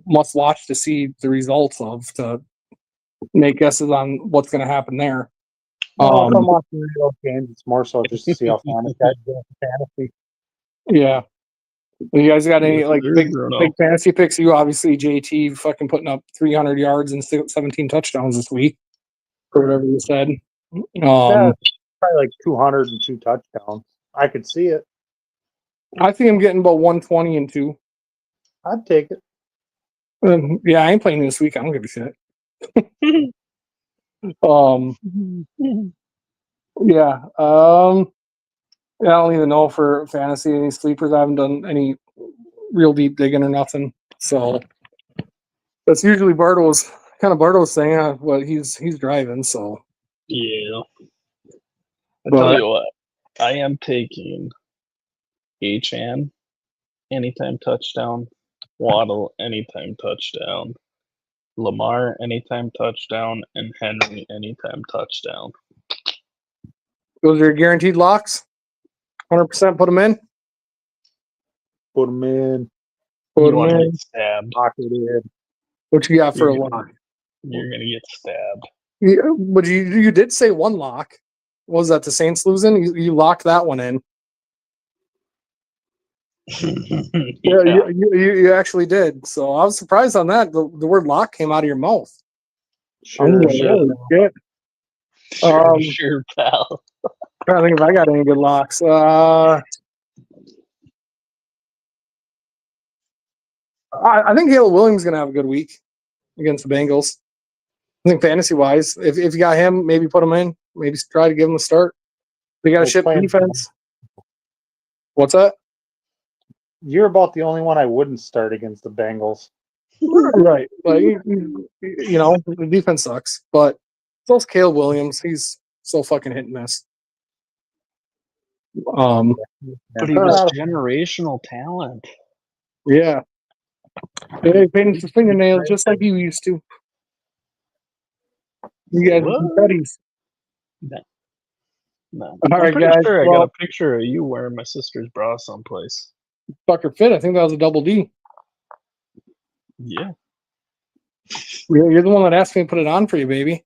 must watch to see the results of to make guesses on what's going to happen there. If I'm watching real games, it's more so just to see how fantasy. Yeah. You guys got any Yes, like sir, big Bruno. fantasy picks? You obviously JT fucking putting up 300 yards and 17 touchdowns this week, or whatever you said. Yeah, probably like 202 touchdowns. I could see it. I think I'm getting about 120 and 2. I'd take it. Yeah, I ain't playing this week. I don't give a shit. Yeah. I don't even know for fantasy any sleepers. I haven't done any real deep digging or nothing. So that's usually Barto's thing. What he's driving. So, Yeah. I but tell you what, I am taking Achan anytime touchdown, Waddle anytime touchdown, Lamar anytime touchdown, and Henry anytime touchdown. those are your guaranteed locks. 100% put them in. Put them in. Put You them want to in. get stabbed. Lock it in. What you got for a You're lock? You're gonna get stabbed. Yeah, but you did say one lock. What was that the Saints losing? You locked that one in. Yeah, you actually did. So I was surprised on that. The word lock came out of your mouth. I'm going, sure. holy shit. Sure, pal. Trying to think if I got any good locks. I think Caleb Williams is going to have a good week against the Bengals. I think fantasy wise, if you got him, maybe put him in. Maybe try to give him a start. They got a ship defense. What's that? You're about the only one I wouldn't start against the Bengals. Right. Like, the defense sucks. But so's Caleb Williams. He's so fucking hit and miss. But he was generational talent. Yeah. They painted his fingernails just like you used to. You guys are buddies. No. All right, I'm pretty guys. sure I Well, got a picture of you wearing my sister's bra someplace. Fucker fit. I think that was a double D. Yeah. You're the one that asked me to put it on for you, baby.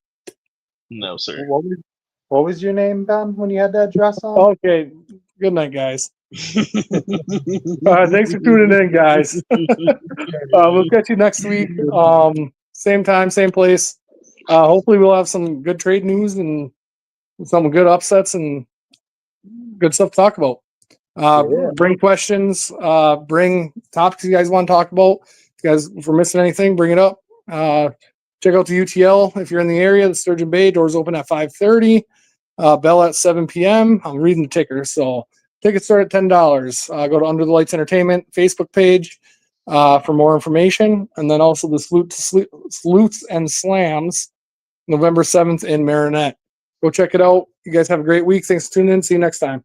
No, sir. What was your name, Ben, when you had that dress on? Okay. Good night, guys. Thanks for tuning in, guys. We'll catch you next week. Same time, same place. Hopefully we'll have some good trade news and some good upsets and good stuff to talk about. Bring questions, bring topics you guys want to talk about. If you guys, if we're missing anything, bring it up. Check out the UTL if you're in the area. The Sturgeon Bay doors open at 5:30. Bell at 7 p.m. I'm reading the ticker, so tickets start at $10. Go to Under the Lights Entertainment Facebook page for more information, and then also the Salutes and Slams, November 7th in Marinette. Go check it out. You guys have a great week. Thanks for tuning in. See you next time.